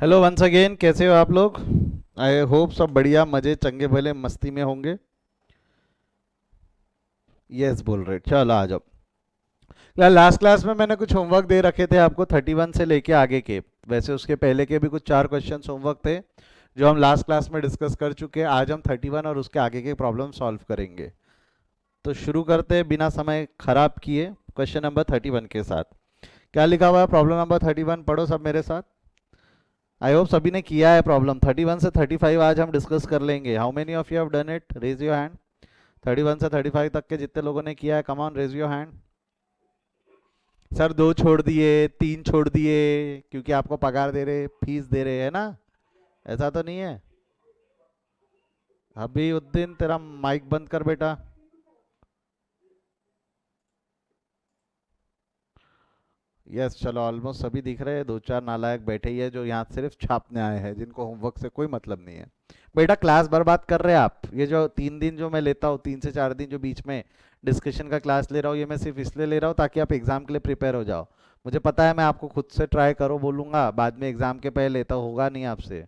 Hello once again, कैसे हो आप लोग? आई होप सब बढ़िया, मजे चंगे भले मस्ती में होंगे। यस बोल रहे, चलो आ जाओ। यार लास्ट क्लास में मैंने कुछ होमवर्क दे रखे थे आपको 31 से लेके आगे के। वैसे उसके पहले के भी कुछ 4 क्वेश्चन होमवर्क थे जो हम लास्ट क्लास में डिस्कस कर चुके हैं। आज हम 31 और उसके आगे के प्रॉब्लम सॉल्व करेंगे। तो शुरू करते हैं बिना समय खराब किए क्वेश्चन नंबर 31 के साथ। क्या लिखा हुआ है प्रॉब्लम नंबर 31? पढ़ो सब मेरे साथ। आई होप सभी ने किया है। प्रॉब्लम 31 से 35 आज हम डिस्कस कर लेंगे। How many of you have done it? Raise your hand. 31 से 35 तक के जितने लोगों ने किया है, come on raise your hand. Sir 2 छोड़ दिए, 3 छोड़ दिए, क्योंकि आपको पगार दे रहे, फीस दे रहे है ना? ऐसा तो नहीं है? अभी उस दिन तेरा माइक बंद कर बेटा। यस चलो, ऑलमोस्ट सभी दिख रहे हैं। 2 4 नालायक बैठे ही है जो यहाँ सिर्फ छापने आए हैं, जिनको होमवर्क से कोई मतलब नहीं है। बेटा क्लास बर्बाद कर रहे हैं आप। ये जो 3 दिन जो मैं लेता हूँ, 3 से 4 दिन जो बीच में डिस्कशन का क्लास ले रहा हूँ, ये मैं सिर्फ इसलिए ले रहा हूँ ताकि आप एग्जाम के लिए प्रिपेयर हो जाओ। मुझे पता है मैं आपको खुद से ट्राई करो बोलूंगा, बाद में एग्जाम के पहले तो होगा नहीं आपसे।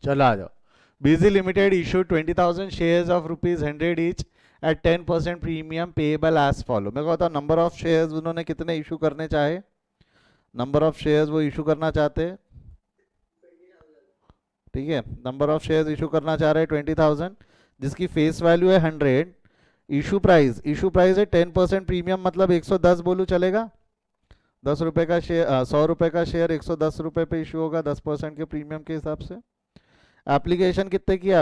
चलो आ जाओ। BG limited issue 20,000 shares of ₹100 each at 10% premium payable as follow. मेरे को बताओ नंबर ऑफ शेयर्स उन्होंने कितने इशू करने चाहे? नंबर ऑफ शेयर्स वो इशू करना चाहते हैं, ठीक है। नंबर ऑफ शेयर्स इशू करना चाह रहे हैं 20,000, जिसकी फेस वैल्यू है 100। इशू प्राइस है 10% प्रीमियम, मतलब 110 बोलूँ चलेगा? 10 रुपए का शेयर, 100 रुपए का शेयर 110 रुपए पे इशू होगा 10% के प्रीमियम के हिसाब से। एप्लीकेशन कितने की है?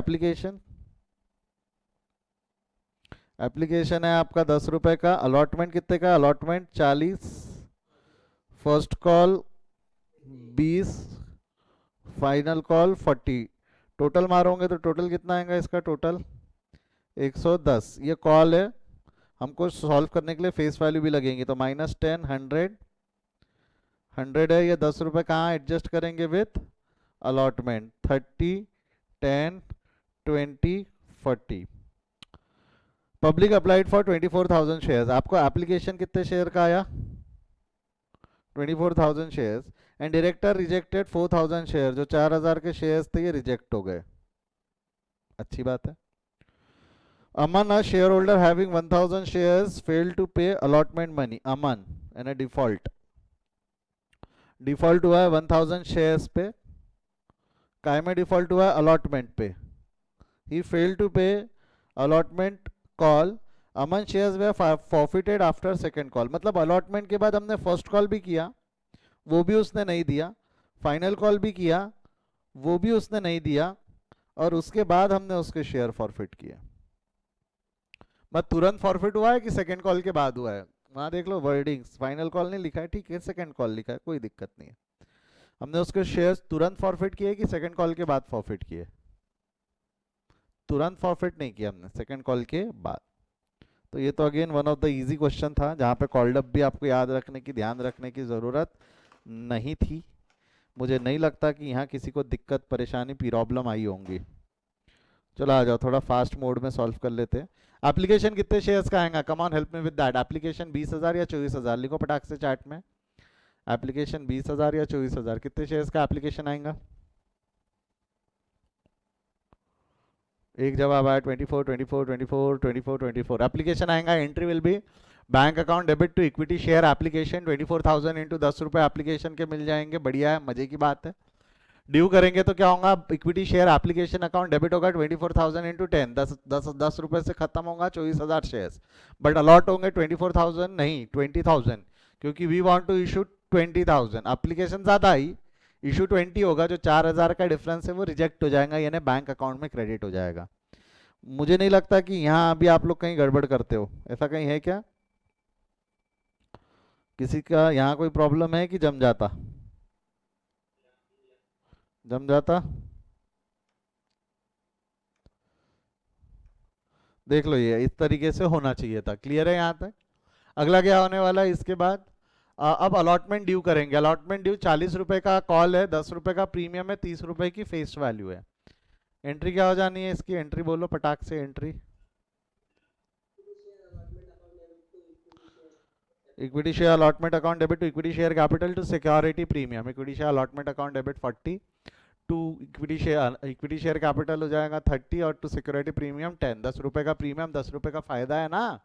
एप्लीकेशन है आपका 10 रुपए का। अलॉटमेंट कितने का? Allotment 40। First call 20। Final call 40। Total मारोगे तो टोटल कितना आएगा इसका? टोटल 110। ये कॉल है। हमको सॉल्व करने के लिए फेस वैल्यू भी लगेंगी, तो -10, 100। 100 है, ये 10 रुपए कहाँ एडजस्ट करेंगे with allotment? 30, 10, 20, 40। Public applied for 24,000 shares. आपको एप्लीकेशन कितने शेयर का आया? 24,000 shares. And director rejected 4,000 share. जो 4,000 के शेयर्स थे ये रिजेक्ट हो गए। अच्छी बात है। अमन, a shareholder having 1,000 shares failed to pay allotment money. Aman and a default हुआ है 1,000 शेयर्स पे। काय में डिफॉल्ट हुआ है? अलॉटमेंट पे। ही फेल्ड टू पे अलॉटमेंट कॉल। अमन शेयर्स वे फॉरफिटेड आफ्टर सेकंड कॉल। मतलब अलॉटमेंट के बाद हमने फर्स्ट कॉल भी किया, वो भी उसने नहीं दिया। फाइनल कॉल भी किया, वो भी उसने नहीं दिया। और उसके बाद हमने उसके शेयर फॉरफिट किए। बस तुरंत फॉरफिट हुआ है कि सेकंड कॉल के बाद हुआ है? वहां देख लो वर्डिंग्स, फाइनल कॉल नहीं लिखा है, ठीक है, सेकंड कॉल लिखा है, कोई दिक्कत नहीं है। हमने उसके शेयर्स तुरंत फॉरफिट किए कि सेकंड कॉल के बाद फॉरफिट किए? तुरंत फॉरफिट नहीं किया हमने, सेकंड कॉल के बाद। तो ये तो again one of the easy question था, जहाँ पे कॉल्ड अप भी आपको याद रखने की, ध्यान रखने की ज़रूरत नहीं थी। मुझे नहीं लगता कि यहाँ किसी को दिक्कत परेशानी प्रॉब्लम आई होंगी। चलो आ जाओ, थोड़ा फास्ट मोड में सॉल्व कर लेते हैं। एप्लीकेशन कितने शेयर्स का आएगा? Come on help me with that. Application 20,000 या 24,000? लिखो पटाख से चार्ट में। एप्लीकेशन 20,000 या 24,000, कितने शेयर्स का एप्लीकेशन आएगा? एक जवाब आया 24, 24, 24, 24, 24। एप्लीकेशन आएगा। Entry will be bank account debit to equity share application. 24,000 into 10 रुपये एप्लीकेशन के मिल जाएंगे। बढ़िया है, मजे की बात है। ड्यू करेंगे तो क्या होगा? Equity share application account debit होगा 24,000 इंटू 10। 10 रुपए से खत्म होगा 24,000 शेयर्स। बट अलॉट होंगे 24,000 नहीं 20,000, क्योंकि we want to issue 20,000। Application ज़्यादा आई, इशू 20 होगा। जो 4,000 का डिफरेंस है वो रिजेक्ट हो जाएगा, यानी बैंक अकाउंट में क्रेडिट हो जाएगा। मुझे नहीं लगता कि यहाँ अभी आप लोग कहीं गड़बड़ करते हो, ऐसा कहीं है क्या? किसी का यहाँ कोई प्रॉब्लम है कि जम जाता? जम जाता? देख लो, ये इस तरीके से होना चाहिए था। क्लियर है यहाँ तक? अगला क्या होने वाला है इसके बाद? अब अलॉटमेंट ड्यू करेंगे। अलॉटमेंट ड्यू 40 रुपए का कॉल है, 10 रुपए का प्रीमियम है, 30 रुपए की फेस वैल्यू है। एंट्री क्या हो जानी है इसकी? एंट्री बोलो पटाख से। Entry equity share allotment account debit to equity share capital to security premium, equity share allotment account debit 40 to equity share capital हो जाएगा 30 और टू सिक्योरिटी प्रीमियम 10। 10 रुपए का प्रीमियम, 10 रुपए का फायदा है ना।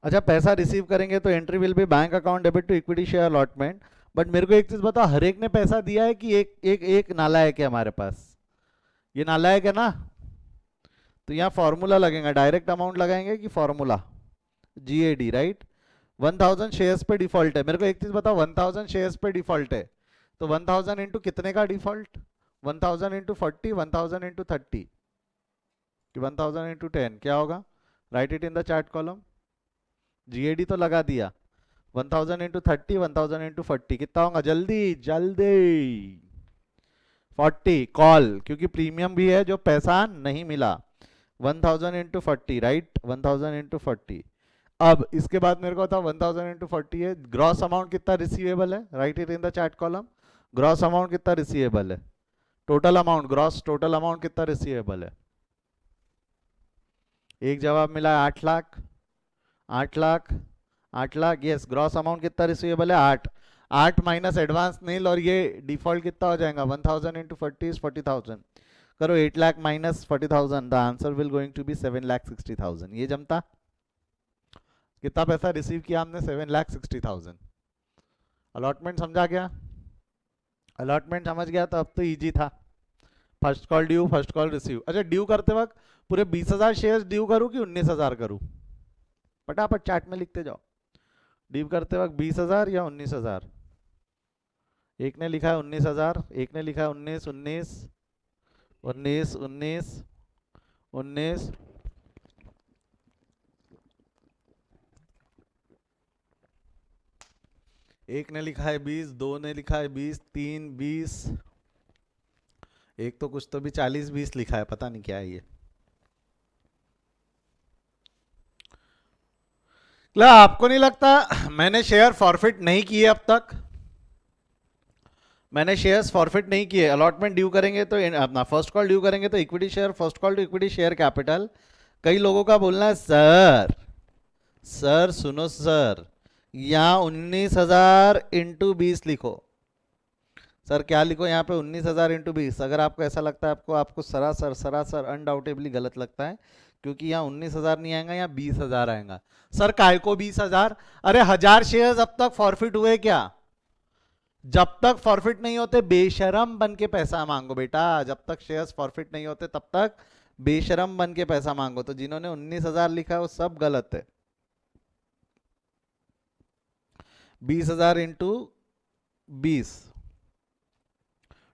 अच्छा, पैसा रिसीव करेंगे तो entry will be bank account debit to equity share allotment. But मेरे को एक चीज बताओ, हर एक ने पैसा दिया है कि एक एक एक नालायक है हमारे पास? ये नालायक है ना, तो यहाँ फॉर्मूला लगेगा, डायरेक्ट अमाउंट लगाएंगे कि फॉर्मूला GAD, राइट। 1000 शेयर्स पे डिफॉल्ट है। मेरे को एक चीज बताओ, 1000 शेयर्स पे डिफॉल्ट है तो 1000 इंटू कितने का डिफॉल्ट? 1000 इंटू 40, 1000 इंटू 30 कि 1000 इंटू 10 क्या होगा? Right it in the chart column. GAD तो लगा दिया, 1000 इंटू 30, 1000 इंटू 40 कितना होगा? जल्दी जल्दी 40 कॉल, क्योंकि प्रीमियम भी है जो पैसा नहीं मिला। 1000 इंटू 40, राइट, 1000 इंटू 40। अब इसके बाद मेरे को बताओ 1000 इंटू 40 है, ग्रॉस अमाउंट कितना रिसीवेबल है? Right it in the chart column. Gross amount कितना रिसीवेबल है? Total amount, gross total amount कितना रिसीवेबल है? एक जवाब मिला है 8 lakh, 8 lakh, 8 lakh. Yes, gross amount कितना रिसीवेबल है? 8। 8 माइनस एडवांस नील और ये डिफॉल्ट कितना हो जाएगा? 1000 इंटू 40 इज 40,000। करो 8 lakh minus 40,000, the answer will going to be 7,60,000। ये जमता? कितना पैसा रिसीव किया हमने? 7,60,000। अलॉटमेंट समझा गया? अलॉटमेंट समझ गया तो अब तो इजी था। First call due, first call receive. अच्छा, ड्यू करते वक्त पूरे 20,000 शेयर्स ड्यू करूं कि 19,000 करूं? फटाफट चार्ट में लिखते जाओ। ड्यू करते वक्त 20,000 या 19,000? एक ने लिखा है 19,000, एक ने लिखा है 19, 19, 19, 19, 19। एक ने लिखा है 20, दो ने लिखा है 20, 3 20, एक तो कुछ तो भी 40 20 लिखा है, पता नहीं क्या है ये। क्या आपको नहीं लगता मैंने शेयर फॉरफिट नहीं किए अब तक? मैंने शेयर्स फॉरफिट नहीं किए। अलॉटमेंट ड्यू करेंगे तो अपना फर्स्ट कॉल ड्यू करेंगे तो equity share, first call to equity share capital. कई लोगों का बोलना है सर, सर सुनो सर, यहाँ 19,000 इंटू 20 लिखो। सर क्या लिखो यहाँ पे? 19,000 इंटू 20। अगर आपको ऐसा लगता है, आपको सरासर सरासर अनडाउटेबली गलत लगता है, क्योंकि यहाँ 19,000 नहीं आएगा, यहाँ 20,000 आएगा। सर काय को 20,000? अरे 1000 शेयर्स अब तक फॉरफिट हुए क्या? जब तक फॉरफिट नहीं होते बेशरम बन के पैसा मांगो बेटा। जब तक शेयर्स फॉरफिट नहीं होते तब तक बेशरम बन के पैसा मांगो। तो जिन्होंने 19,000 लिखा है वो सब गलत है। 20,000 इंटू 20,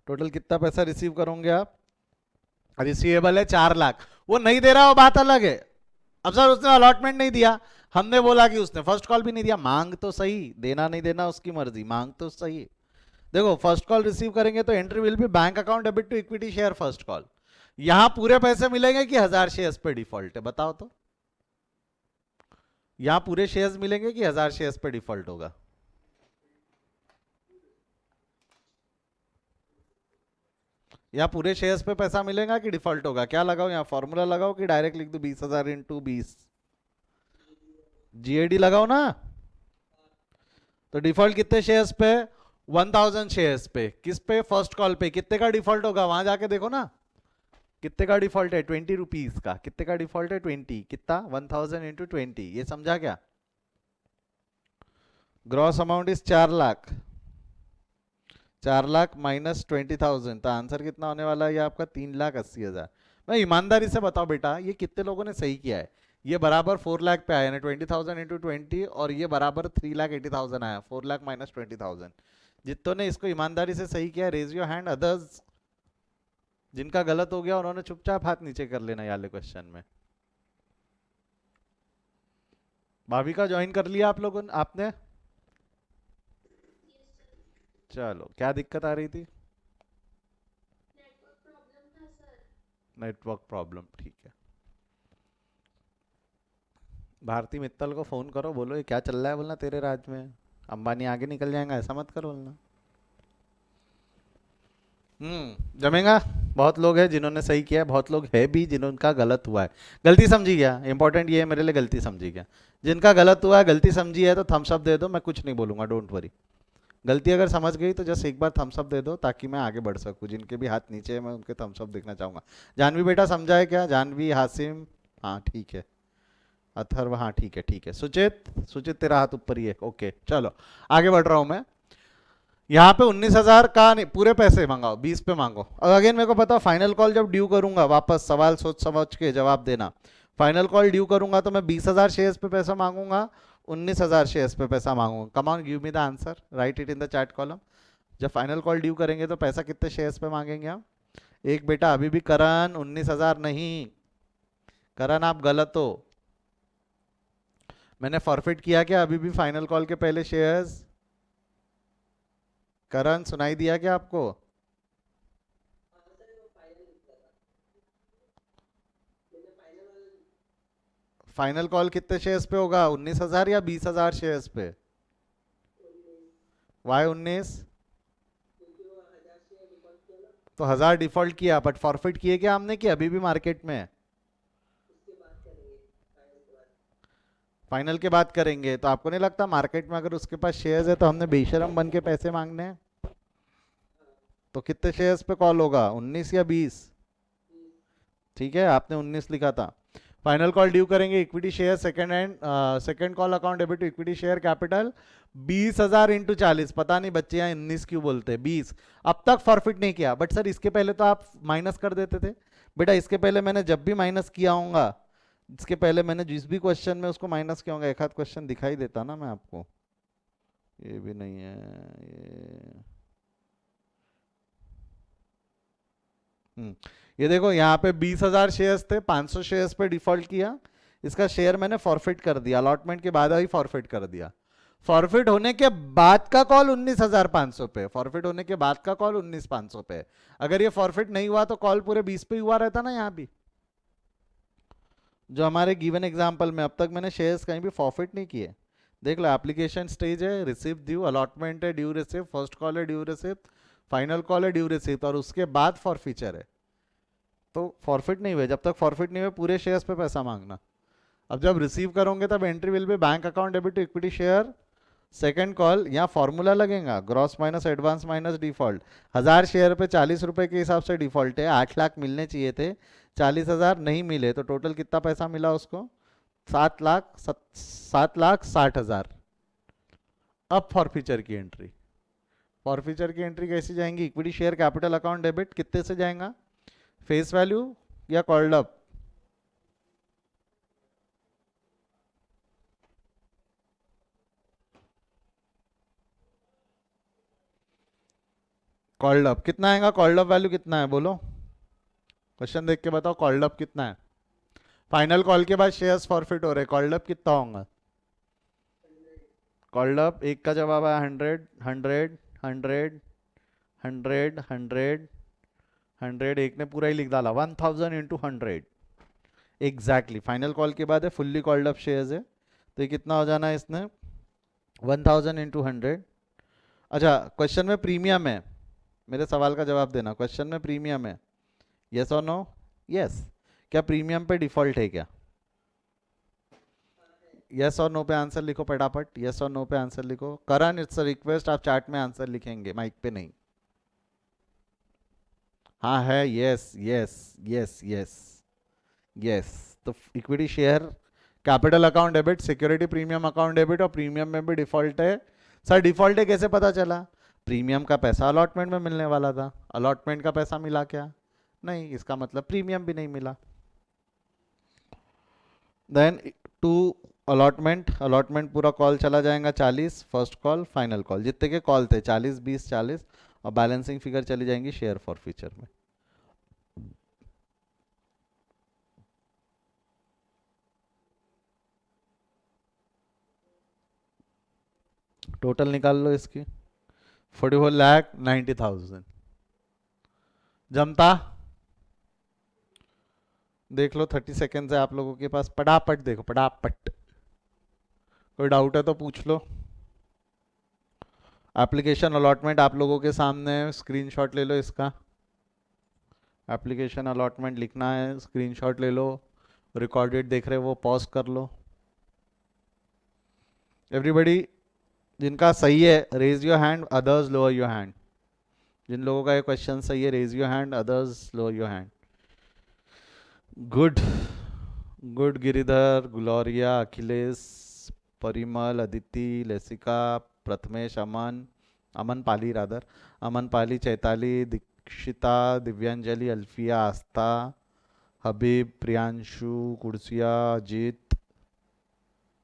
टोटल कितना पैसा रिसीव करोगे आप? रिसीवेबल है 4 लाख। वो नहीं दे रहा, वो बात अलग है। अब सर उसने अलॉटमेंट नहीं दिया, हमने बोला कि उसने फर्स्ट कॉल भी नहीं दिया। मांग तो सही, देना नहीं देना उसकी मर्जी, मांग तो सही। देखो फर्स्ट कॉल रिसीव करेंगे तो entry will be bank account debit to equity share first call. यहां पूरे पैसे मिलेंगे कि 1000 शेयर्स पे डिफॉल्ट है? बताओ तो। यहां पूरे शेयर्स मिलेंगे कि 1000 शेयर्स पे डिफॉल्ट होगा? यहाँ पूरे शेयर्स पे पैसा मिलेगा कि डिफॉल्ट होगा? क्या लगाओ यहाँ? फॉर्मूला लगाओ कि डायरेक्ट लिख दो 20,000 इंटू 20? GAD लगाओ ना। तो डिफॉल्ट कितने शेयर्स पे? 1000 शेयर्स पे। किस पे? फर्स्ट कॉल पे। कितने का डिफॉल्ट होगा वहां जाके देखो ना, कितने का डिफॉल्ट है? 20 रुपीज का। कितने का डिफॉल्ट है? 20। कितना? 1000 इंटू 20। ये समझा क्या? Gross amount is 4 lakh. 4 lakh minus 20,000, तो आंसर कितना होने वाला है ये आपका? 3,80,000। मैं ईमानदारी से बताओ बेटा, ये कितने लोगों ने सही किया है? ये बराबर 4 लाख पे आया ना, 20,000 इंटू 20, और ये बराबर 3,80,000 आया। 4 लाख माइनस 20,000। जितनों ने इसको ईमानदारी से सही किया, रेज योर हैंड। अदर्स जिनका गलत हो गया उन्होंने चुपचाप हाथ नीचे कर लेना ये वाले क्वेश्चन में। भाविका ज्वाइन कर लिया आप लोगों ने? आपने? चलो, क्या दिक्कत आ रही थी? नेटवर्क प्रॉब्लम, ठीक है। भारती मित्तल को फोन करो, बोलो ये क्या चल रहा है, बोलना तेरे राज में अंबानी आगे निकल जाएगा, ऐसा मत करो बोलना। जमेगा। बहुत लोग हैं जिन्होंने सही किया है, बहुत लोग है भी जिनका गलत हुआ है। गलती समझी गया, इंपॉर्टेंट ये है मेरे लिए, गलती समझी गया। जिनका गलत हुआ है, गलती समझी है, तो थम्स अप दे दो, मैं कुछ नहीं बोलूंगा, डोंट वरी। गलती अगर समझ गई तो जस्ट एक बार थम्स अप दे दो ताकि मैं आगे बढ़ सकूं। जिनके भी हाथ नीचे है मैं उनके थम्स अप देखना चाहूंगा। जानवी बेटा समझा है क्या? जानवी, हासिम, हाँ ठीक है। अथर्व, हाँ ठीक है ठीक है। सुचित, सुचित तेरा हाथ ऊपर ही है, ओके चलो आगे बढ़ रहा हूं मैं। यहाँ पे 19,000 का नहीं, पूरे पैसे मंगाओ, 20 पे मांगो। और अगेन मेरे को पता, फाइनल कॉल जब ड्यू करूंगा, वापस सवाल सोच समझ के जवाब देना। फाइनल कॉल ड्यू करूंगा तो मैं 20,000 शेयर्स पे पैसा मांगूंगा, 19,000 शेयर्स पे पैसा मांगूंगा। Come on, give me the answer, write it in the chat column. जब फाइनल कॉल ड्यू करेंगे तो पैसा कितने शेयर्स पे मांगेंगे हम? एक बेटा अभी भी करण, 19,000 नहीं। करण आप गलत हो। मैंने फॉरफिट किया क्या अभी भी फाइनल कॉल के पहले शेयर्स? करण सुनाई दिया क्या आपको? फाइनल कॉल कितने शेयर्स पे होगा, 19,000 या 20,000 शेयर्स पे? वाई 19? तो 1,000 डिफॉल्ट किया, बट फॉरफिट किए क्या हमने, कि अभी भी मार्केट में है? फाइनल के बाद करेंगे। तो आपको नहीं लगता मार्केट में अगर उसके पास शेयर्स है तो हमने बेशरम बन के पैसे मांगने हैं? तो कितने शेयर्स पे कॉल होगा, 19 या 20? ठीक है, आपने 19 लिखा था। फाइनल कॉल ड्यू करेंगे, equity share second hand, second call account debit to equity share capital 20,000 into 40। पता नहीं बच्चे यहाँ 19 क्यों बोलते हैं, 20। अब तक फॉरफिट नहीं किया, बट सर इसके पहले तो आप माइनस कर देते थे। बेटा इसके पहले मैंने जब भी माइनस किया होगा, इसके पहले मैंने जिस भी क्वेश्चन में उसको माइनस किया होगा, एक आध क्वेश्चन दिखाई देता ना मैं आपको। ये भी नहीं है ये। ये देखो यहाँ पे 20,000 शेयर्स थे, 500 शेयर्स पे डिफॉल्ट किया। इसका शेयर मैंने फॉरफिट कर दिया, अलॉटमेंट के बाद ही फॉरफिट कर दिया। फॉरफिट होने के बाद का कॉल 19,500 पे, फॉरफिट होने के बाद का कॉल 19,500 पे। अगर ये फॉरफिट नहीं हुआ तो कॉल पूरे 20 पे हुआ रहता ना यहाँ भी। जो हमारे गिवन एग्जाम्पल में अब तक मैंने शेयर्स कहीं भी फॉरफिट नहीं किए। देख लो, एप्लीकेशन स्टेज है, रिसिव ड्यू, अलॉटमेंट है, ड्यू रिसिव, फर्स्ट कॉल है, ड्यू रिसिव, फाइनल कॉल है, ड्यू रिसिव, और उसके बाद फॉर फीचर है। तो फॉरफिट नहीं हुए, जब तक फॉरफिट नहीं हुए पूरे शेयर्स पे पैसा मांगना। अब जब रिसीव करोगे तब entry will be bank account debit to equity share second call. यहाँ फॉर्मूला लगेगा, gross minus advance minus default. 1,000 share पे 40 रुपए के हिसाब से डिफॉल्ट है, 8 लाख मिलने चाहिए थे, 40,000 नहीं मिले, तो टोटल कितना पैसा मिला उसको? 7,60,000। अब फॉर फीचर की एंट्री, फॉर फीचर की एंट्री कैसी जाएंगी? Equity share capital account debit कितने से जाएगा, फेस वैल्यू या कॉल्ड अप? कॉल्ड अप कितना आएगा, कॉल्ड अप वैल्यू कितना है बोलो, क्वेश्चन देख के बताओ, कॉल्ड अप कितना है? फाइनल कॉल के बाद शेयर्स फॉरफिट हो रहे, कॉल्ड अप कितना होगा? कॉल्ड अप एक का जवाब है 100, 100, 100, 100, 100, 100, एक ने पूरा ही लिख डाला, 1,000 इंटू 100 एग्जैक्टली। फाइनल कॉल के बाद है, फुल्ली कॉल्ड अप शेयर्स है, तो ये कितना हो जाना है इसने, 1,000 इंटू 100। अच्छा, क्वेश्चन में प्रीमियम है, मेरे सवाल का जवाब देना, क्वेश्चन में प्रीमियम है, यस और नो? यस। क्या प्रीमियम पे डिफॉल्ट है क्या? यस और नो पे आंसर लिखो फटाफट, यस और नो पे आंसर लिखो। करण इट्स अ रिक्वेस्ट, आप चैट में आंसर लिखेंगे, माइक पे नहीं। हाँ है, yes yes yes yes yes. तो equity share capital account debit, security premium account debit, और प्रीमियम में भी डिफॉल्ट है। सर डिफॉल्ट है कैसे पता चला? प्रीमियम का पैसा अलॉटमेंट में मिलने वाला था, अलॉटमेंट का पैसा मिला क्या? नहीं, इसका मतलब प्रीमियम भी नहीं मिला। देन टू अलॉटमेंट, अलॉटमेंट पूरा कॉल चला जाएगा 40, फर्स्ट कॉल फाइनल कॉल, जितने के कॉल थे 40 20 40, और बैलेंसिंग फिगर चली जाएंगी शेयर फॉर फ्यूचर में। टोटल निकाल लो इसकी, 44,90,000। जमता? देख लो, 30 सेकेंड है आप लोगों के पास, पटापट देखो पटापट। कोई डाउट है तो पूछ लो। एप्लीकेशन अलॉटमेंट आप लोगों के सामने है, स्क्रीनशॉट ले लो इसका। एप्लीकेशन अलॉटमेंट लिखना है, स्क्रीनशॉट ले लो, रिकॉर्डेड देख रहे हो वो पॉज कर लो। एवरीबडी जिनका सही है raise your hand, others lower your hand. जिन लोगों का ये क्वेश्चन सही है raise your hand, others lower your hand. Good good. Giridhar, Gloria, Akhilesh, Parimal, Aditi, Lesika, Prathamesh, Aman, Aman Pali rather, Aman Pali, Chaitali, Dikshita, Divyanjali, Alfiya, Aastha, Habib, Priyanshu, Kursiya, Ajit,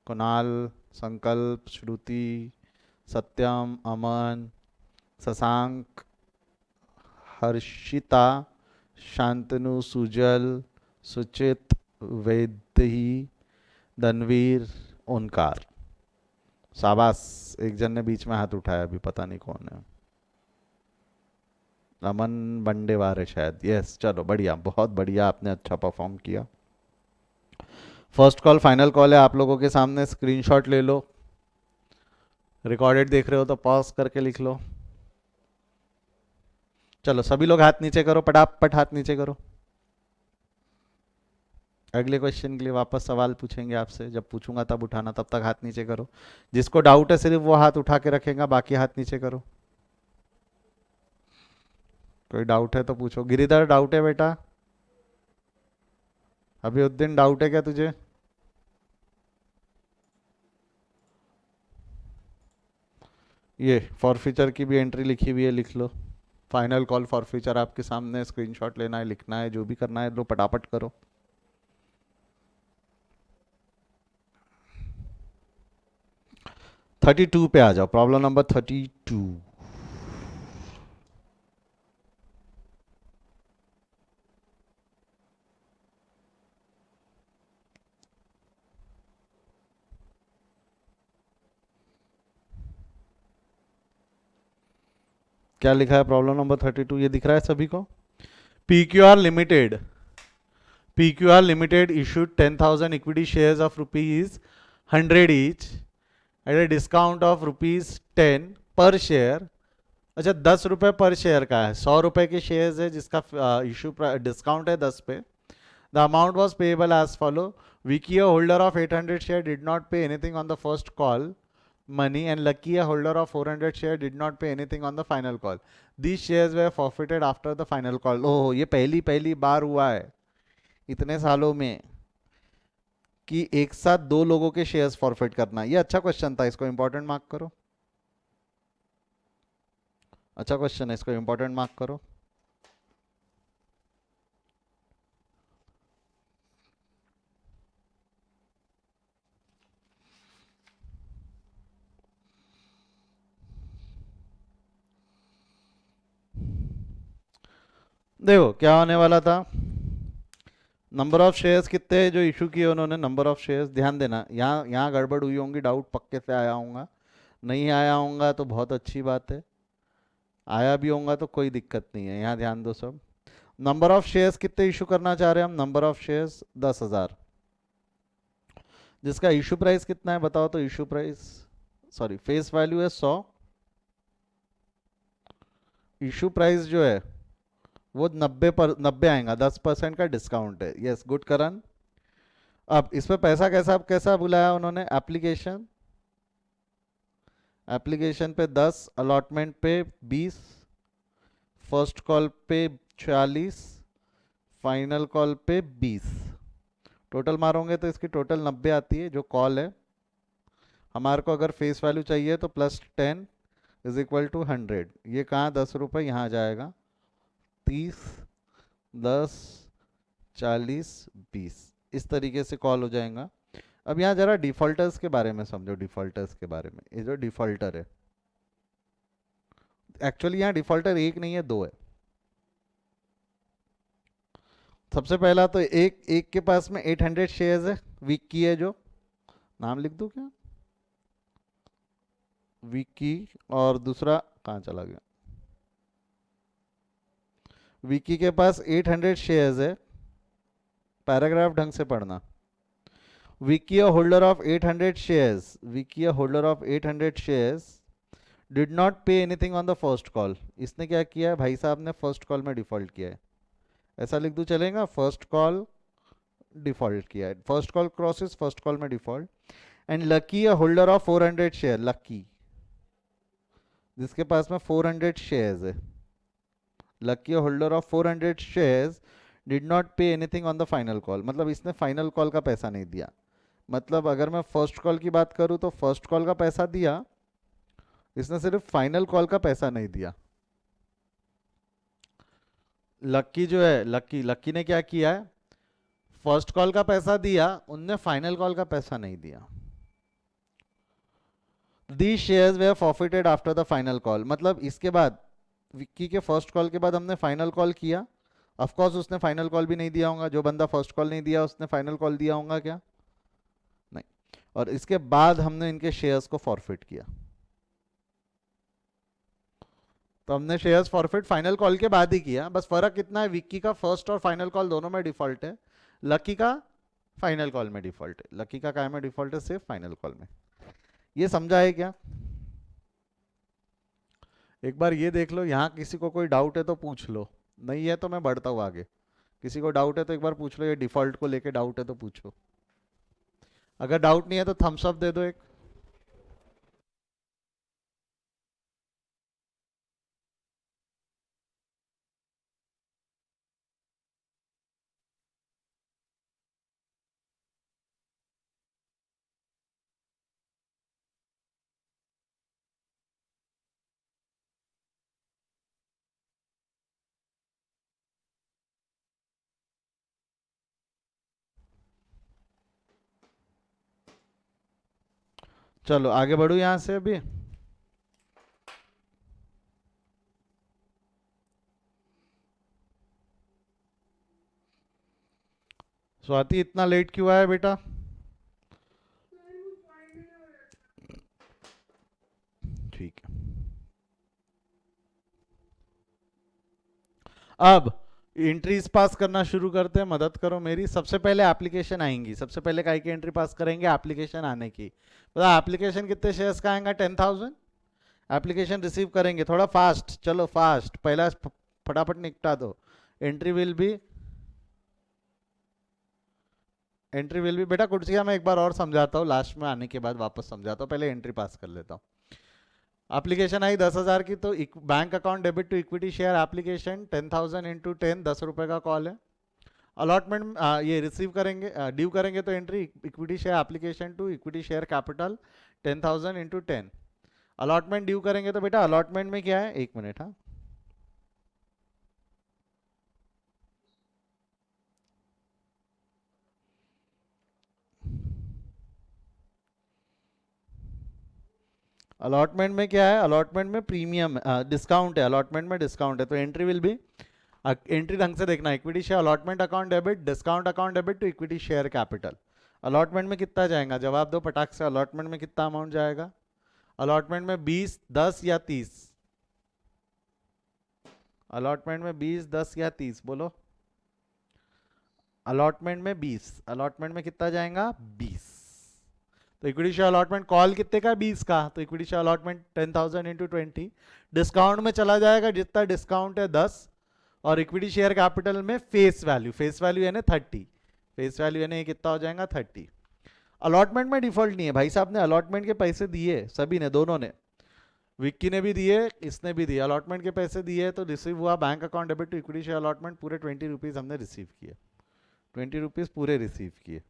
Kunal, संकल्प, श्रुति, सत्यम, अमन, शशांक, हर्षिता, शांतनु, सुजल, सुचित, वैदेही, धनवीर, ओंकार। शाबाश। एक जन ने बीच में हाथ उठाया, अभी पता नहीं कौन है। अमन बंडेवार है शायद। यस, चलो बढ़िया, बहुत बढ़िया, आपने अच्छा परफॉर्म किया। फर्स्ट कॉल फाइनल कॉल है आप लोगों के सामने। स्क्रीनशॉट ले लो, रिकॉर्डेड देख रहे हो तो पॉज करके लिख लो। चलो सभी लोग हाथ नीचे करो, पटापट हाथ नीचे करो। अगले क्वेश्चन के लिए वापस सवाल पूछेंगे आपसे, जब पूछूंगा तब उठाना, तब तक हाथ नीचे करो। जिसको डाउट है सिर्फ वो हाथ उठा के रखेगा, बाकी हाथ नीचे करो। कोई डाउट है तो पूछो। गिरिधर डाउट है बेटा? अभी उस दिन डाउट है क्या तुझे? ये फॉर फ्यूचर की भी एंट्री लिखी हुई है, लिख लो। फाइनल कॉल फॉर फ्यूचर आपके सामने, स्क्रीनशॉट लेना है, लिखना है, जो भी करना है लो, पटापट करो। थर्टी टू पे आ जाओ, प्रॉब्लम नंबर 32। क्या लिखा है प्रॉब्लम नंबर 32? ये दिख रहा है सभी को? PQR Limited. PQR Limited issued 10,000 equity shares of rupees 100 each at a discount of rupees 10 पर शेयर। अच्छा, 10 रुपए पर शेयर का है, 100 रुपए के शेयर्स है जिसका इशू डिस्काउंट है 10 पे। The amount was payable as follow. Vicky, a holder of 800 share, did not pay anything on the first call money, and Lucky, a holder of 400 share, did not pay anything on the final call. These shares were forfeited after the final call. ओह, ये पहली पहली बार हुआ है इतने सालों में कि एक साथ दो लोगों के शेयर्स फॉरफिट करना। ये अच्छा क्वेश्चन था, इसको इंपॉर्टेंट मार्क करो। अच्छा क्वेश्चन है, इसको इंपॉर्टेंट मार्क करो। देखो क्या होने वाला था। नंबर ऑफ शेयर्स कितने जो इशू किए उन्होंने, नंबर ऑफ शेयर्स, ध्यान देना। यहाँ यहाँ गड़बड़ हुई होंगी, डाउट पक्के से आया होगा। नहीं आया होगा तो बहुत अच्छी बात है, आया भी होगा तो कोई दिक्कत नहीं है। यहाँ ध्यान दो सब। नंबर ऑफ शेयर्स कितने इशू करना चाह रहे हैं हम? Number of shares 10,000। जिसका इशू प्राइस कितना है बताओ तो? Issue price, sorry, face value है 100। इशू प्राइस जो है वो 90 आएगा, 10% का डिस्काउंट है। यस, गुड करण। अब इसमें पैसा कैसा कैसा बुलाया उन्होंने? एप्लीकेशन, एप्लीकेशन पे 10, अलॉटमेंट पे 20, फर्स्ट कॉल पे 46, फाइनल कॉल पे 20। टोटल मारोगे तो इसकी टोटल 90 आती है जो कॉल है। हमारे को अगर फेस वैल्यू चाहिए तो +10 इज इक्वल टू 100। ये कहाँ 10 रुपये, यहाँ जाएगा 30, 10, 40, 20, इस तरीके से कॉल हो जाएगा। अब यहाँ जरा डिफॉल्टर्स के बारे में समझो। डिफॉल्टर्स के बारे में, ये जो डिफॉल्टर है, एक्चुअली यहाँ डिफॉल्टर एक नहीं है, दो है। सबसे पहला तो एक एक के पास में 800 शेयर्स है, वीक की है जो, नाम लिख दूं क्या? विकी। और दूसरा कहाँ चला गया? विकी के पास 800 शेयर्स है। पैराग्राफ ढंग से पढ़ना। Vicky, a holder of 800 shares, Vicky, a holder of 800 shares, did not pay anything on the first call. इसने क्या किया है भाई साहब ने? फर्स्ट कॉल में डिफॉल्ट किया है। ऐसा लिख दूं चलेगा, फर्स्ट कॉल डिफॉल्ट किया है, first call crosses first call में default. And Lucky a holder of 400 share, Lucky जिसके पास में 400 शेयर्स है, Lucky a holder of 400 shares did not pay anything on the final call, मतलब इसने फाइनल कॉल का पैसा नहीं दिया। मतलब अगर मैं फर्स्ट कॉल की बात करूं तो फर्स्ट कॉल का पैसा दिया, इसने सिर्फ फाइनल कॉल का पैसा नहीं दिया। लक्की जो है, लक्की लक्की ने क्या किया है, फर्स्ट कॉल का पैसा दिया, उनने फाइनल कॉल का पैसा नहीं दिया। दी shares way forfeited after the final call, मतलब इसके बाद विक्की के फर्स्ट कॉल के बाद हमने फाइनल कॉल किया, ऑफ कोर्स उसने फाइनल कॉल भी नहीं दिया होगा, जो बंदा फर्स्ट कॉल नहीं दिया उसने फाइनल कॉल दिया होगा क्या, नहीं। और इसके बाद हमने इनके शेयर्स को फॉरफिट किया, तो हमने शेयर्स फॉरफिट फाइनल कॉल के बाद ही किया। बस फर्क कितना है, विक्की का फर्स्ट और फाइनल कॉल दोनों में डिफॉल्ट है, लकी का फाइनल कॉल में डिफॉल्ट है। लकी का काय में डिफॉल्ट है, सिर्फ फाइनल कॉल में। ये समझा है क्या? एक बार ये देख लो, यहाँ किसी को कोई डाउट है तो पूछ लो, नहीं है तो मैं बढ़ता हूँ आगे। किसी को डाउट है तो एक बार पूछ लो, ये डिफॉल्ट को लेके डाउट है तो पूछो, अगर डाउट नहीं है तो थम्स अप दे दो एक। चलो आगे बढ़ू यहाँ से अभी। स्वाति इतना लेट क्यों आया बेटा? ठीक है, अब एंट्रीज पास करना शुरू करते हैं, मदद करो मेरी। सबसे पहले एप्लीकेशन आएंगी, सबसे पहले काय की एंट्री पास करेंगे, एप्लीकेशन आने की। पता एप्लीकेशन कितने शेयर्स का आएगा? 10,000 एप्लीकेशन रिसीव करेंगे। थोड़ा फास्ट चलो, फास्ट पहला फटाफट निपटा दो। Entry will be, entry will B बेटा कुर्सिया मैं एक बार और समझाता हूँ, लास्ट में आने के बाद वापस समझाता हूँ, पहले एंट्री पास कर लेता हूँ। एप्लीकेशन आई 10,000 की, तो bank account debit to equity share application 10,000 into 10, 10 रुपए का कॉल है। अलॉटमेंट ये रिसीव करेंगे, ड्यू करेंगे तो एंट्री equity share application to equity share capital 10,000 into 10। Allotment due करेंगे तो बेटा अलॉटमेंट में क्या है, एक मिनट, हाँ अलॉटमेंट में क्या है, अलॉटमेंट में प्रीमियम डिस्काउंट है, अलॉटमेंट में डिस्काउंट है, तो एंट्री विल बी, एंट्री ढंग से देखना, equity share allotment account debit discount account debit to equity share capital. Allotment में कितना जाएगा, जवाब दो पटाख से, अलॉटमेंट में कितना अमाउंट जाएगा? अलॉटमेंट में 20, 10 या 30? अलॉटमेंट में 20, 10 या 30 बोलो। अलॉटमेंट में 20, अलॉटमेंट में कितना जाएगा? 20। तो इक्विटी शेयर अलॉटमेंट कॉल कितने का? 20 का, तो equity share allotment 10,000 into 20। Discount में चला जाएगा, जितना डिस्काउंट है 10, और इक्विटी शेयर कैपिटल में फेस वैल्यू, फेस वैल्यू यानी 30, फेस वैल्यू यानी कितना हो जाएगा? 30। अलॉटमेंट में डिफॉल्ट नहीं है भाई साहब ने अलॉटमेंट के पैसे दिए, सभी ने, दोनों ने, विक्की ने भी दिए, इसने भी दिए, अलॉटमेंट के पैसे दिए, तो रिसीव हुआ bank account debit to equity share allotment, पूरे 20 रुपीज हमने रिसीव किए, 20 रुपीज पूरे रिसीव किए।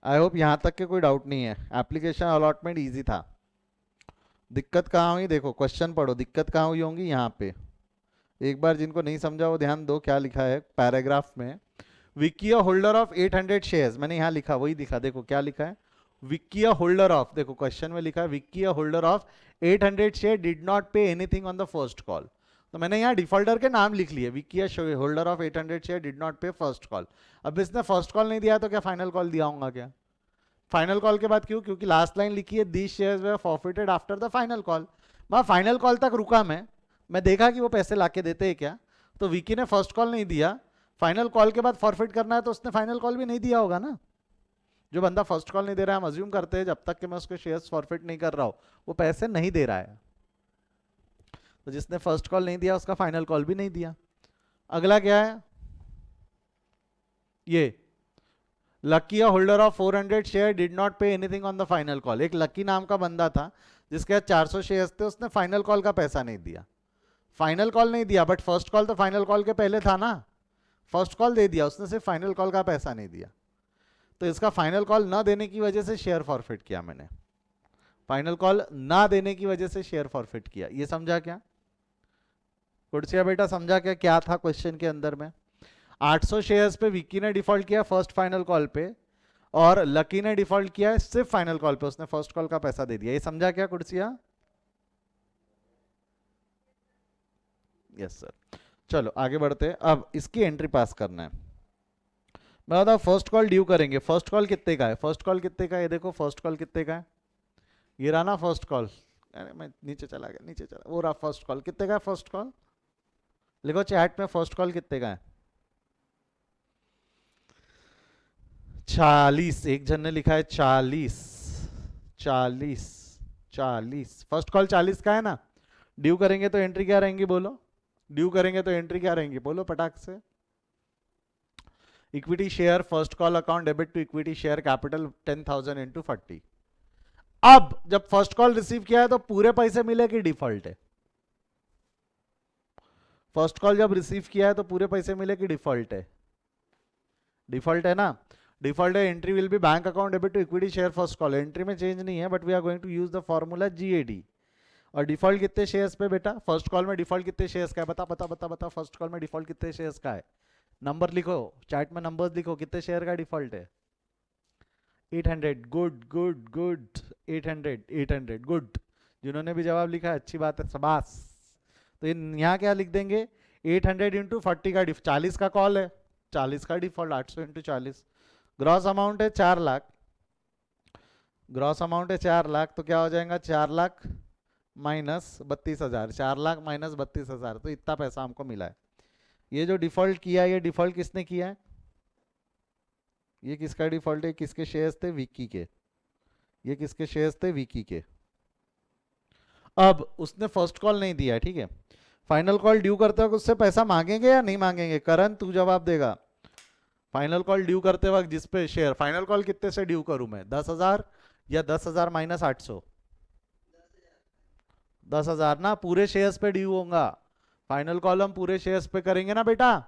आई होप यहाँ तक के कोई डाउट नहीं है। एप्लीकेशन अलॉटमेंट इजी था। दिक्कत कहाँ हुई देखो, क्वेश्चन पढ़ो, दिक्कत कहाँ हुई होंगी यहाँ पे, एक बार जिनको नहीं समझा वो ध्यान दो, क्या लिखा है पैराग्राफ में, विक्की होल्डर ऑफ 800 शेयर्स, मैंने यहाँ लिखा वही दिखा, देखो क्या लिखा है, विक्की होल्डर ऑफ, देखो क्वेश्चन में लिखा है Vicky holder of 800 share did not pay anything on the first call, तो मैंने यहाँ डिफॉल्टर के नाम लिख लिए, Vicky holder of 800 share did not pay first call. अब इसने फर्स्ट कॉल नहीं दिया तो क्या फाइनल कॉल दिया होगा क्या? फाइनल कॉल के बाद क्यों? क्योंकि लास्ट लाइन लिखी है these shares way forfeited after the final call. मैं फाइनल कॉल तक रुका, मैं देखा कि वो पैसे लाके देते हैं क्या, तो विकी ने फर्स्ट कॉल नहीं दिया, फाइनल कॉल के बाद फॉरफिट करना है तो उसने फाइनल कॉल भी नहीं दिया होगा ना। जो बंदा फर्स्ट कॉल नहीं दे रहा है, हम अज्यूम करते हैं जब तक कि मैं उसके शेयर्स फॉरफिट नहीं कर रहा हूं वो पैसे नहीं दे रहा है, तो जिसने फर्स्ट कॉल नहीं दिया उसका फाइनल कॉल भी नहीं दिया। अगला क्या है, ये Lucky holder of 400 share did not pay anything on the final call. एक लकी नाम का बंदा था जिसके पास 400 शेयर्स थे, उसने फाइनल कॉल का पैसा नहीं दिया। फाइनल कॉल नहीं दिया, बट फर्स्ट कॉल तो फाइनल कॉल के पहले था ना, फर्स्ट कॉल दे दिया उसने, सिर्फ फाइनल कॉल का पैसा नहीं दिया। तो इसका फाइनल कॉल ना देने की वजह से शेयर फॉरफिट किया मैंने, फाइनल कॉल ना देने की वजह से शेयर फॉरफिट किया। ये समझा क्या कुर्सिया बेटा, समझा क्या क्या था क्वेश्चन के अंदर में? 800 शेयर्स पे विक्की ने डिफॉल्ट किया फर्स्ट फाइनल कॉल पे, और लकी ने डिफॉल्ट किया है सिर्फ फाइनल कॉल पे, उसने फर्स्ट कॉल का पैसा दे दिया। ये समझा क्या कुर्सिया? Yes sir. चलो आगे बढ़ते हैं, अब इसकी एंट्री पास करना है। मैं बताऊं फर्स्ट कॉल ड्यू करेंगे, फर्स्ट कॉल कितने का है, फर्स्ट कॉल कितने का है, ये देखो फर्स्ट कॉल कितने का है, ये रहा ना फर्स्ट कॉल। अरे मैं नीचे चला गया, नीचे चला, वो रहा फर्स्ट कॉल, कितने का है फर्स्ट कॉल, लिखो चैट में फर्स्ट कॉल कितने का है। 40, एक जन ने लिखा है 40, 40, 40 फर्स्ट कॉल 40 का है ना। ड्यू करेंगे तो एंट्री क्या रहेंगी बोलो, ड्यू करेंगे तो एंट्री क्या रहेंगी बोलो पटाख से। Equity share first call account debit to equity share capital 10,000 into 40। अब जब फर्स्ट कॉल रिसीव किया है तो पूरे पैसे मिले कि डिफॉल्ट है? फर्स्ट कॉल जब रिसीव किया है तो पूरे पैसे मिले कि डिफॉल्ट है? डिफॉल्ट है ना, डिफॉल्ट है। Entry will be bank account debit to equity share first call, entry में चेंज नहीं है, but we are going to use the formula GAD. और डिफॉल्ट कितने शेयर्स पे बेटा, फर्स्ट कॉल में डिफॉल्ट कितने शेयर्स का है, बता बता बता बता, फर्स्ट कॉल में डिफॉल्ट कितने शेयर्स का है, नंबर लिखो चैट में, नंबर्स लिखो, कितने शेयर का डिफॉल्ट है? 800। Good good good, 800, 800 good. जिन्होंने भी जवाब लिखा है अच्छी बात है, शाबाश। तो यहाँ क्या लिख देंगे, 800 इंटू 40 का 40 का कॉल है, 40 का डिफॉल्ट, 800 इंटू 40। ग्रॉस अमाउंट है 4 लाख, ग्रॉस अमाउंट है 4 लाख, तो क्या हो जाएगा 4 लाख माइनस 32,000, 4 लाख माइनस 32,000, तो इतना पैसा हमको मिला है। ये जो डिफॉल्ट किया है, ये डिफॉल्ट किसने किया है, ये किसका डिफॉल्ट है, किसके शेयर्स थे, विक्की के, ये किसके शेयर्स थे, विक्की के। अब उसने फर्स्ट कॉल नहीं दिया है, ठीक है, फाइनल कॉल ड्यू करते वक्त उससे पैसा मांगेंगे या नहीं मांगेंगे? करण तू जवाब देगा। फाइनल कॉल ड्यू करते वक्त जिस पे शेयर, फाइनल कॉल कितने से ड्यू करूं मैं, 10,000 या 10,000 माइनस 800? 10,000 ना, पूरे शेयर्स पे ड्यू होगा। फाइनल कॉल हम पूरे शेयर्स पे करेंगे ना बेटा,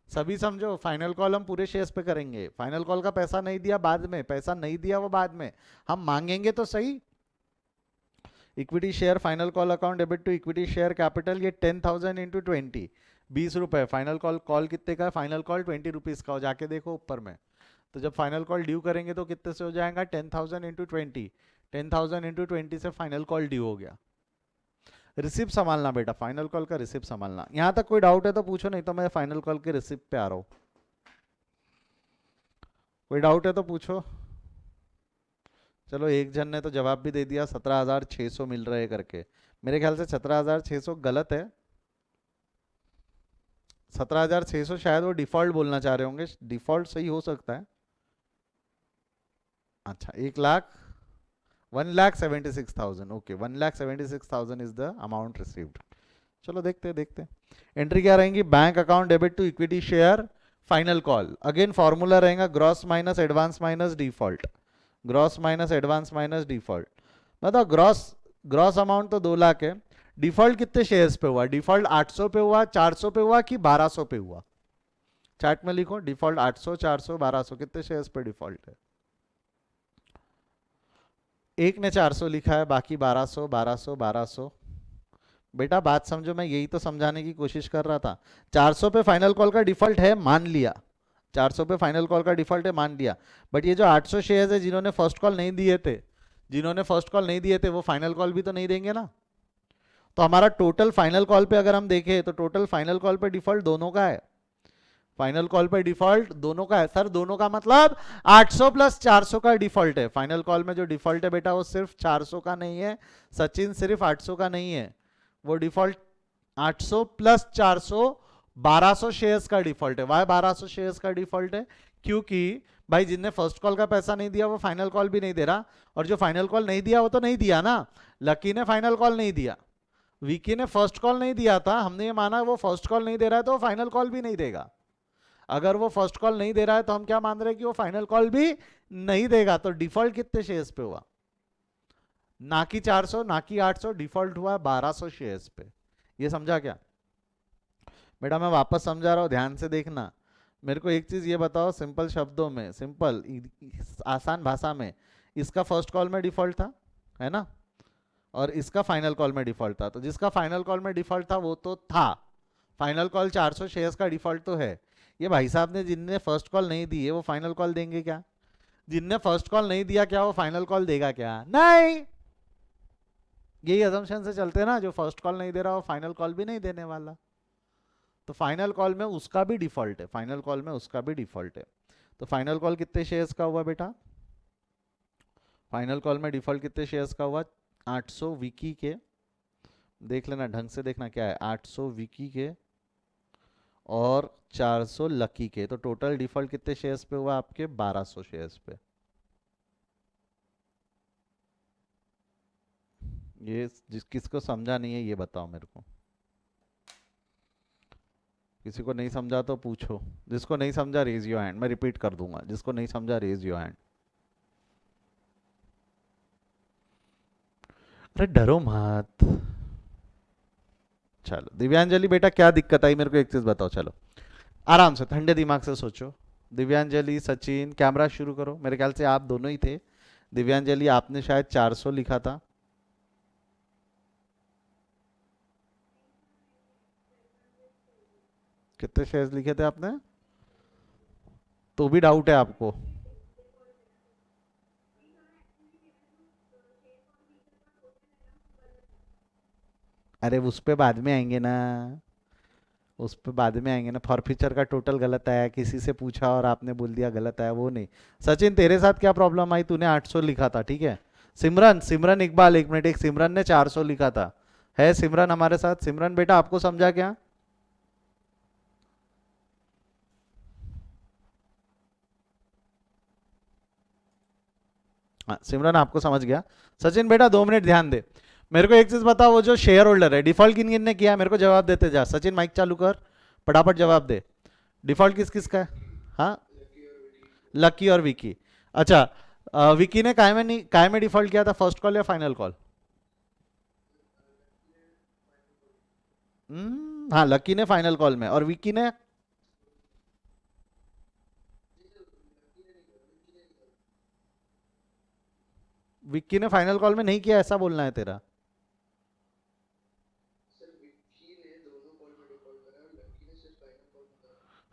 सभी समझो, फाइनल कॉल हम पूरे शेयर्स पे करेंगे। फाइनल कॉल का पैसा नहीं दिया बाद में, पैसा नहीं दिया वो बाद में, हम मांगेंगे तो सही। Equity share final call account debit to equity share capital, ये 10,000 इंटू 20, 20 रुपए। फाइनल कॉल, कॉल कितने का है, फाइनल कॉल 20 रुपीज का हो, जाके देखो ऊपर में। तो जब फाइनल कॉल ड्यू करेंगे तो कितने से हो जाएगा, 10,000 इंटू 20, 10,000 इंटू 20 से फाइनल कॉल ड्यू हो गया। रिसिप्ट संभालना बेटा, फाइनल कॉल का रिसिप्ट संभालना। यहां तक कोई डाउट है तो पूछो, नहीं तो मैं फाइनल कॉल के रिसिप्ट पे आ रहा हूं। कोई डाउट है तो पूछो। चलो एक जन ने तो जवाब भी दे दिया 17,600 मिल रहे करके, मेरे ख्याल से 17,600 गलत है, 17,600 शायद वो डिफॉल्ट बोलना चाह रहे होंगे, डिफॉल्ट सही हो सकता है। अच्छा 1,76,000, okay 1,76,000 is the amount received. चलो देखते देखते एंट्री क्या रहेंगी, bank account debit to equity share final call. Again formula रहेगा gross minus advance minus default, gross minus advance minus default. मतलब ग्रॉस अमाउंट तो 2 लाख है, डिफॉल्ट कितने शेयर्स पे हुआ, डिफॉल्ट 800 पे हुआ, 400 पे हुआ कि 1200 पे हुआ? चैट में लिखो, डिफॉल्ट 800, 400, 1200, कितने शेयर्स पे डिफॉल्ट है? एक ने 400 लिखा है, बाकी 1200, 1200, 1200। बेटा बात समझो, मैं यही तो समझाने की कोशिश कर रहा था। 400 पे फाइनल कॉल का डिफॉल्ट है मान लिया, 400 पे फाइनल कॉल का डिफॉल्ट है मान लिया, बट ये जो 800 शेयर्स है जिन्होंने फर्स्ट कॉल नहीं दिए थे, जिन्होंने फर्स्ट कॉल नहीं दिए थे वो फाइनल कॉल भी तो नहीं देंगे ना। तो हमारा टोटल फाइनल कॉल पे अगर हम देखें तो टोटल फाइनल कॉल पे डिफॉल्ट दोनों का है, फाइनल कॉल पे डिफॉल्ट दोनों का है। सर दोनों का मतलब 800 प्लस 400 का डिफॉल्ट है। फाइनल कॉल में जो डिफॉल्ट है बेटा वो सिर्फ 400 का नहीं है, सचिन सिर्फ 800 का नहीं है, वो डिफॉल्ट 800 प्लस 400 1200 शेयर्स का डिफॉल्ट है। वाई 1200 शेयर्स का डिफॉल्ट है? क्योंकि भाई जिनने फर्स्ट कॉल का पैसा नहीं दिया वो फाइनल कॉल भी नहीं दे रहा, और जो फाइनल कॉल नहीं दिया वो तो नहीं दिया ना, लकी ने फाइनल कॉल नहीं दिया, विकी ने फर्स्ट कॉल नहीं दिया था, हमने ये माना वो फर्स्ट कॉल नहीं दे रहा है तो वो फाइनल कॉल भी नहीं देगा। अगर वो फर्स्ट कॉल नहीं दे रहा है तो हम क्या मान रहे हैं कि वो फाइनल कॉल भी नहीं देगा। तो डिफॉल्ट कितने शेयर्स पे हुआ? ना कि 400 ना कि 800, डिफॉल्ट हुआ 1200 शेयर्स पे। ये समझा क्या बेटा? मैं वापस समझा रहा हूं, ध्यान से देखना। मेरे को एक चीज ये बताओ सिंपल शब्दों में, सिंपल आसान भाषा में, इसका फर्स्ट कॉल में डिफॉल्ट था, है ना, और इसका फाइनल कॉल में डिफॉल्ट था। तो जिसका फाइनल कॉल में डिफॉल्ट था वो तो था, फाइनल कॉल 400 शेयर्स का डिफॉल्ट तो है। ये भाई साहब ने जिनने फर्स्ट कॉल नहीं दी है वो फाइनल कॉल देंगे क्या? जिनने फर्स्ट कॉल नहीं दिया क्या वो फाइनल कॉल देगा क्या? नहीं। यही अजम्पशन से चलते ना, जो फर्स्ट कॉल नहीं दे रहा वो फाइनल कॉल भी नहीं देने वाला। तो फाइनल कॉल में उसका भी डिफॉल्ट है, फाइनल कॉल में उसका भी डिफॉल्ट है। तो फाइनल कॉल कितने शेयर्स का हुआ बेटा? फाइनल कॉल में डिफॉल्ट कितने शेयर्स का हुआ? 800 विकी के, देख लेना ढंग से देखना क्या है, 800 विकी के और 400 लकी के। तो टोटल डिफॉल्ट कितने शेयर्स पे हुआ आपके? 1200 शेयर्स पे। ये जिस किसको समझा नहीं है ये बताओ मेरे को। किसी को नहीं समझा तो पूछो, जिसको नहीं समझा रेज योर हैंड। मैं रिपीट कर दूंगा, जिसको नहीं समझा रेज योर हैंड। अरे डरो मत। चलो दिव्यांजलि बेटा क्या दिक्कत आई मेरे को एक चीज बताओ। चलो आराम से ठंडे दिमाग से सोचो। दिव्यांजलि, सचिन, कैमरा शुरू करो। मेरे ख्याल से आप दोनों ही थे। दिव्यांजलि आपने शायद 400 लिखा था। कितने शेयर्स लिखे थे आपने? तो भी डाउट है आपको? अरे उस पे बाद में आएंगे ना, उस पे बाद में आएंगे ना। फॉरफीचर का टोटल गलत आया, किसी से पूछा और आपने बोल दिया गलत आया, वो नहीं। सचिन तेरे साथ क्या प्रॉब्लम आई? तूने 800 लिखा था, ठीक है। सिमरन, सिमरन इकबाल, एक मिनट, एक सिमरन ने 400 लिखा था। है सिमरन हमारे साथ? सिमरन बेटा आपको समझा क्या? हाँ सिमरन आपको समझ गया। सचिन बेटा 2 मिनट ध्यान दे। मेरे को एक चीज बताओ, वो जो शेयर होल्डर है डिफॉल्ट किन किन ने किया? मेरे को जवाब देते जा। सचिन माइक चालू कर, फटाफट जवाब दे। डिफॉल्ट किस किस का है? हाँ लकी और विकी। अच्छा विकी ने काय में नहीं, काय में डिफॉल्ट किया था, फर्स्ट कॉल या फाइनल कॉल? हाँ लकी ने फाइनल कॉल में, और विकी ने? विक्की ने फाइनल कॉल में नहीं किया, ऐसा बोलना है तेरा?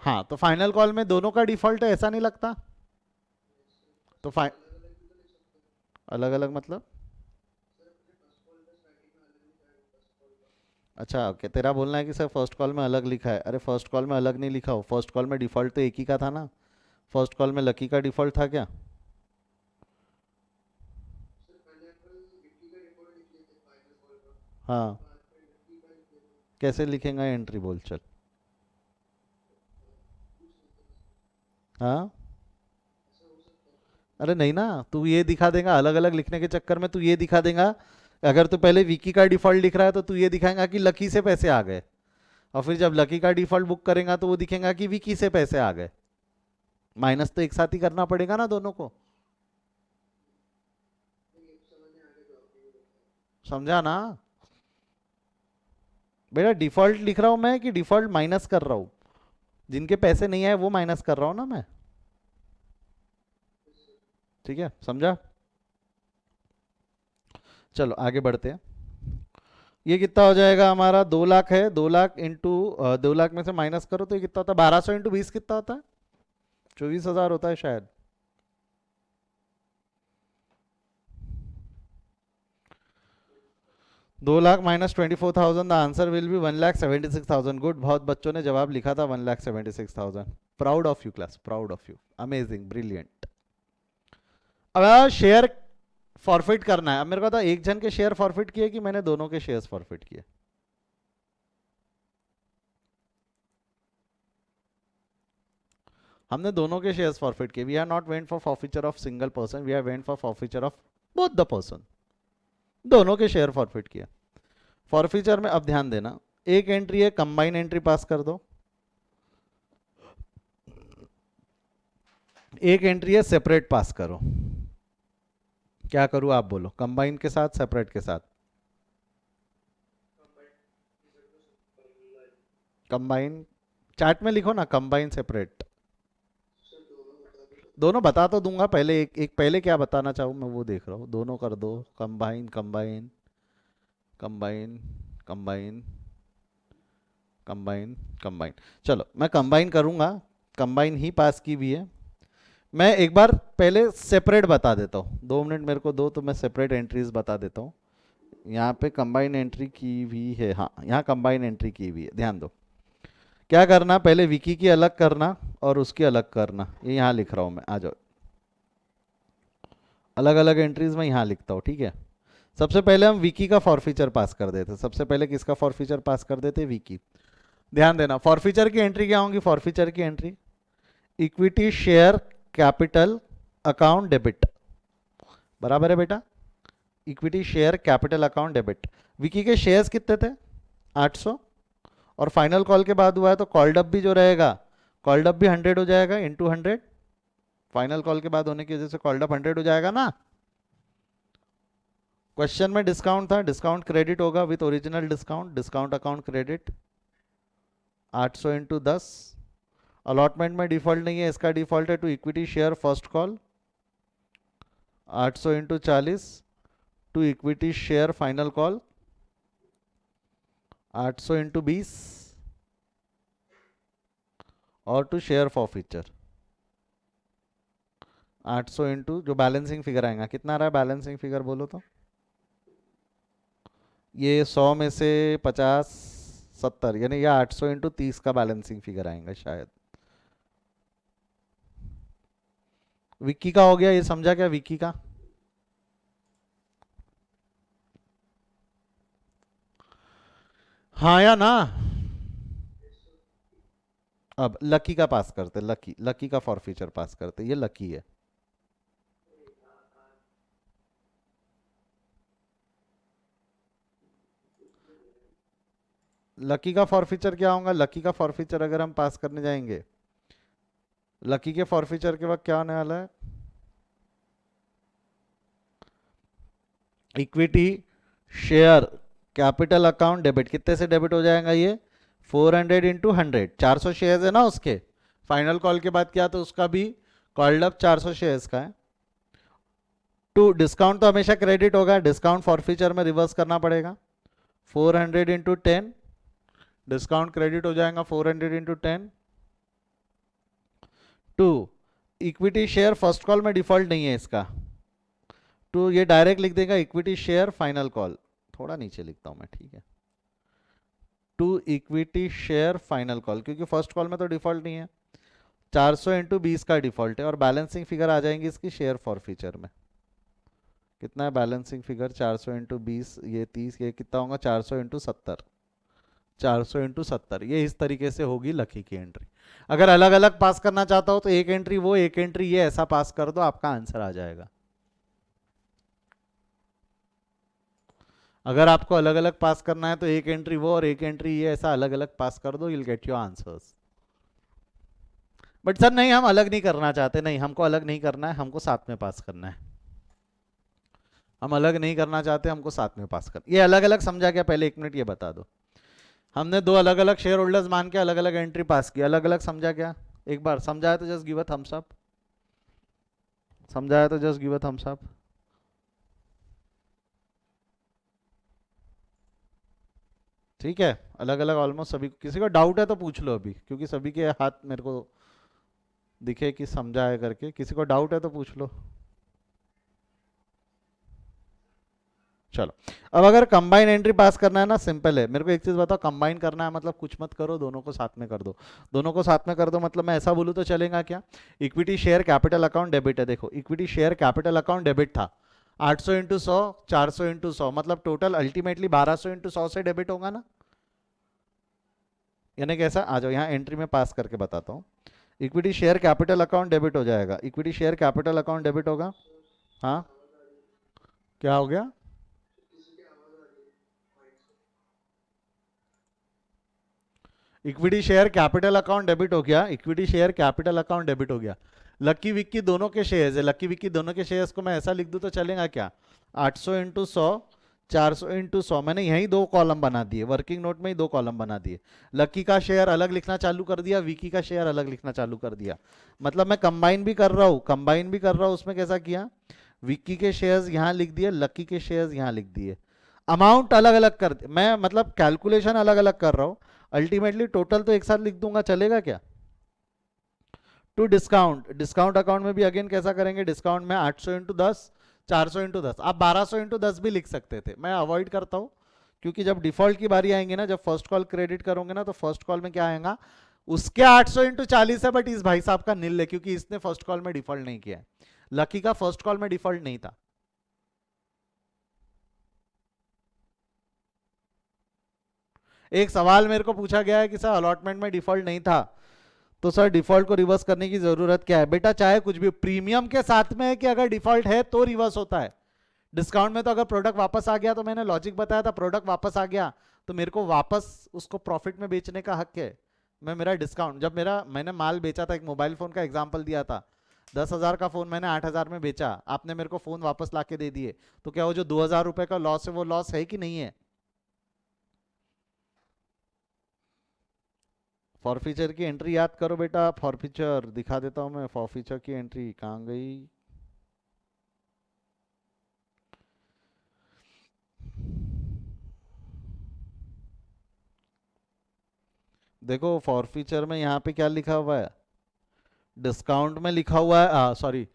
हाँ तो फाइनल कॉल में दोनों का डिफॉल्ट है, ऐसा नहीं लगता? तो अलग अलग मतलब? अच्छा ओके, तेरा बोलना है कि सर फर्स्ट कॉल में अलग लिखा है। अरे फर्स्ट कॉल में अलग नहीं लिखा हो, फर्स्ट कॉल में डिफॉल्ट तो एक ही का था ना। फर्स्ट कॉल में लकी का डिफॉल्ट था क्या? हाँ कैसे लिखेगा एंट्री बोल चल। हाँ अरे नहीं ना, तू ये दिखा देगा अलग अलग लिखने के चक्कर में, तू ये दिखा देगा। अगर तू पहले विकी का डिफॉल्ट लिख रहा है तो तू ये दिखाएगा कि लकी से पैसे आ गए, और फिर जब लकी का डिफॉल्ट बुक करेगा तो वो दिखेगा कि विकी से पैसे आ गए। माइनस तो एक साथ ही करना पड़ेगा ना दोनों को। समझा ना बेटा? डिफॉल्ट लिख रहा हूं मैं कि डिफॉल्ट माइनस कर रहा हूं? जिनके पैसे नहीं आए वो माइनस कर रहा हूं ना मैं। ठीक है समझा? चलो आगे बढ़ते हैं। ये कितना हो जाएगा हमारा? 2 लाख है, 2 लाख इंटू 2 लाख में से माइनस करो तो ये कितना होता है? 1200 इंटू 20 कितना होता है? 24,000 होता है शायद। 2 lakh minus 24,000, the answer will be 1,76,000। Good, बहुत बच्चों ने जवाब लिखा था 1,76,000। Proud of you class, proud of you, amazing, brilliant. अब शेयर फॉरफिट करना है। अब मेरे को था एक जन के शेयर फॉरफिट किए कि मैंने दोनों के शेयर्स फॉरफिट किए? हमने दोनों के शेयर्स फॉरफिट किए। We are not went for forfeiture of single person, we are went for forfeiture of both the person. दोनों के शेयर फॉरफिट किए। फॉरफीचर में अब ध्यान देना, एक एंट्री है कंबाइन एंट्री पास कर दो, एक एंट्री है सेपरेट पास करो। क्या करूं आप बोलो, कंबाइन के साथ सेपरेट के साथ? कंबाइन, चैट में लिखो ना कंबाइन सेपरेट। दोनों बता तो दूंगा, पहले एक पहले क्या बताना चाहूँ मैं वो देख रहा हूँ। दोनों कर दो, combine combine combine combine combine combine. चलो मैं कंबाइन करूंगा, कंबाइन ही पास की भी है। मैं एक बार पहले सेपरेट बता देता हूँ, 2 मिनट मेरे को दो तो मैं सेपरेट एंट्रीज बता देता हूँ। यहाँ पे कंबाइन एंट्री की हुई है, हाँ यहाँ कंबाइन एंट्री की हुई है, ध्यान दो। क्या करना, पहले विकी की अलग करना और उसकी अलग करना, ये यहाँ लिख रहा हूँ मैं, आ जाओ। अलग अलग एंट्रीज में यहाँ लिखता हूँ, ठीक है। सबसे पहले हम विकी का फॉरफीचर पास कर देते, सबसे पहले किसका फॉरफीचर पास कर देते, विकी। ध्यान देना फॉरफीचर की एंट्री क्या होंगी, फॉरफीचर की entry equity share capital account debit, बराबर है बेटा, equity share capital account debit. Vicky के शेयर्स कितने थे, 800, और फाइनल कॉल के बाद हुआ है तो कॉल्ड अप भी जो रहेगा, कॉल्ड अप भी 100 हो जाएगा इंटू 100, फाइनल कॉल के बाद होने की वजह से कॉल्ड अप 100 हो जाएगा ना। क्वेश्चन में डिस्काउंट था, डिस्काउंट क्रेडिट होगा with original discount, discount account credit 800 into 10। Allotment में डिफॉल्ट नहीं है, इसका डिफॉल्ट है to equity share first call 800 into 40, to equity share final call 800 into 20, और टू शेयर फॉरफीचर 800 इंटू जो बैलेंसिंग फिगर आएगा, कितना आ रहा है बैलेंसिंग फिगर बोलो तो, ये 100 में से 50 70, यानी ये 800 इंटू 30 का बैलेंसिंग फिगर आएगा शायद। विक्की का हो गया, ये समझा क्या विक्की का? हाँ या ना? अब लकी का पास करते, लकी लकी का फॉरफीचर पास करते, ये लकी है। लकी का फॉरफीचर क्या होगा, लकी का फॉरफीचर अगर हम पास करने जाएंगे, लकी के फॉरफीचर के बाद क्या होने वाला है, equity share capital account debit, कितने से डेबिट हो जाएगा ये, 400 इंटू 100, 400 शेयर है ना उसके, फाइनल कॉल के बाद क्या, तो उसका भी कॉल्ड अप 400 शेयर्स का है। टू डिस्काउंट तो हमेशा क्रेडिट होगा, डिस्काउंट फॉरफीचर में रिवर्स करना पड़ेगा, 400 इंटू 10, डिस्काउंट क्रेडिट हो जाएगा 400 into 10। To equity share first call में डिफॉल्ट नहीं है इसका, तो ये डायरेक्ट लिख देगा इक्विटी शेयर फाइनल कॉल, थोड़ा नीचे लिखता हूं मैं, ठीक है, to equity share final call, क्योंकि फर्स्ट कॉल में तो डिफॉल्ट नहीं है, 400 इंटू 20 का डिफॉल्ट है, और बैलेंसिंग फिगर आ जाएंगी इसकी शेयर फॉर फीचर में। कितना है बैलेंसिंग फिगर, 400 इंटू 20, ये 30, ये कितना होगा 400 इंटू 70, 400 इंटू 70, ये इस तरीके से होगी लकी की एंट्री। अगर अलग अलग पास करना चाहता हो तो एक एंट्री वो, एक एंट्री ये, ऐसा पास कर दो, आपका आंसर आ जाएगा। अगर आपको अलग अलग पास करना है तो एक एंट्री वो और एक एंट्री ये, ऐसा अलग अलग पास कर दो, you'll get your answers। But sir नहीं, हम अलग नहीं करना चाहते, नहीं हमको अलग नहीं करना है, हमको साथ में पास करना है, हम अलग नहीं करना चाहते, हमको साथ में पास करना। ये अलग अलग समझा क्या, पहले 1 मिनट ये बता दो, हमने 2 अलग अलग शेयर होल्डर्स मान के अलग अलग एंट्री पास की, अलग अलग समझा क्या? एक बार समझाया तो just give a thumbs up, समझाया तो just give a thumbs up. ठीक है, अलग अलग ऑलमोस्ट सभी, किसी को डाउट है तो पूछ लो अभी, क्योंकि सभी के हाथ मेरे को दिखे कि समझा है करके, किसी को डाउट है तो पूछ लो। चलो, अब अगर कंबाइन एंट्री पास करना है ना, सिंपल है, मेरे को एक चीज बताओ, कंबाइन करना है मतलब कुछ मत करो, दोनों को साथ में कर दो, दोनों को साथ में कर दो, मतलब मैं ऐसा बोलूँ तो चलेगा क्या, equity share capital account debit है, देखो equity share capital account debit था, 800 इंटू 100, 400 इंटू 100, मतलब टोटल अल्टीमेटली 1200 इंटू 100 से डेबिट होगा ना, यानी कैसा, आ जाओ यहाँ एंट्री में पास करके बताता हूँ, equity share capital account debit हो जाएगा, equity share capital account debit होगा। हाँ क्या हो गया, equity share capital account debit हो गया, equity share capital account debit हो गया। लक्की विक्की दोनों के शेयर्स है, लक्की विक्की दोनों के शेयर्स को मैं ऐसा लिख दूं तो चलेगा क्या? 800 इंटू 100, 400 इंटू 100, मैंने यही दो कॉलम बना दिए, वर्किंग नोट में ही दो कॉलम बना दिए। लक्की का शेयर अलग लिखना चालू कर दिया, विक्की का शेयर अलग लिखना चालू कर दिया। मतलब मैं कंबाइन भी कर रहा हूँ, कंबाइन भी कर रहा हूँ। उसमें कैसा किया, विक्की के शेयर्स यहाँ लिख दिए, लक्की के शेयर्स यहाँ लिख दिए। अमाउंट अलग अलग कर मैं मतलब कैलकुलेशन अलग अलग कर रहा हूँ, अल्टीमेटली टोटल तो एक साथ लिख दूंगा, चलेगा क्या? टू डिस्काउंट, डिस्काउंट अकाउंट में भी अगेन कैसा करेंगे, डिस्काउंट में 800 इंटू 10, 400 इंटू 10, आप 1200 इंटू 10 भी लिख सकते थे, मैं अवॉइड करता हूँ। क्योंकि जब डिफॉल्ट की बारी आएंगे ना, जब फर्स्ट कॉल क्रेडिट करोगे ना, तो फर्स्ट कॉल में क्या आएगा, उसके 800 इंटू 40 है, बट इस भाई साहब का नील है, क्योंकि इसने फर्स्ट कॉल में डिफॉल्ट नहीं किया है। लकी का फर्स्ट कॉल में डिफॉल्ट नहीं था। एक सवाल मेरे को पूछा गया है कि सर अलॉटमेंट में डिफॉल्ट नहीं था, तो सर डिफॉल्ट को रिवर्स करने की जरूरत क्या है? बेटा चाहे कुछ भी प्रीमियम के साथ में है कि अगर डिफॉल्ट है तो रिवर्स होता है। डिस्काउंट में तो अगर प्रोडक्ट वापस आ गया, तो मैंने लॉजिक बताया था, प्रोडक्ट वापस आ गया तो मेरे को वापस उसको प्रॉफिट में बेचने का हक है। मैं मेरा डिस्काउंट, जब मैंने माल बेचा था, एक मोबाइल फोन का एग्जाम्पल दिया था, 10,000 का फोन मैंने 8,000 में बेचा, आपने मेरे को फोन वापस ला के दे दिए, तो क्या वो जो 2,000 रुपए का लॉस है वो लॉस है कि नहीं है? फॉरफीचर की एंट्री याद करो बेटा, फॉरफीचर दिखा देता हूं मैं, फॉरफीचर की एंट्री कहाँ गई? देखो फॉरफीचर में यहाँ पे क्या लिखा हुआ है, डिस्काउंट में लिखा हुआ है, सॉरी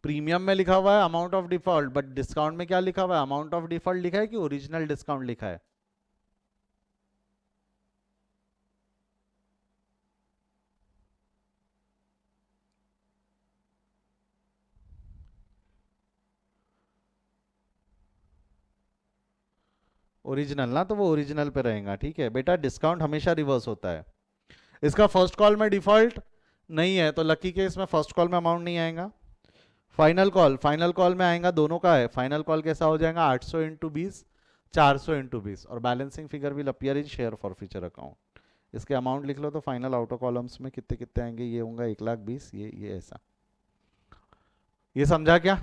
प्रीमियम में लिखा हुआ है amount of default, but discount में क्या लिखा हुआ है, अमाउंट ऑफ डिफॉल्ट लिखा है कि ओरिजिनल डिस्काउंट लिखा है? ओरिजिनल ना, तो वो ओरिजिनल पे रहेगा। ठीक है बेटा, डिस्काउंट हमेशा रिवर्स होता है। इसका फर्स्ट कॉल में डिफॉल्ट नहीं है, तो लकी के इसमें फर्स्ट कॉल में अमाउंट नहीं आएगा। फाइनल कॉल, फाइनल कॉल में आएगा, दोनों का है। फाइनल कॉल कैसा हो जाएगा, 800 इंटू 20, 400 इंटू 20, और balancing figure will appear in share for future account. इसके अमाउंट लिख लो, तो फाइनल आउटर कॉलम्स में कितने कितने आएंगे, ये होगा 1,20,000, ये ऐसा। ये समझा क्या?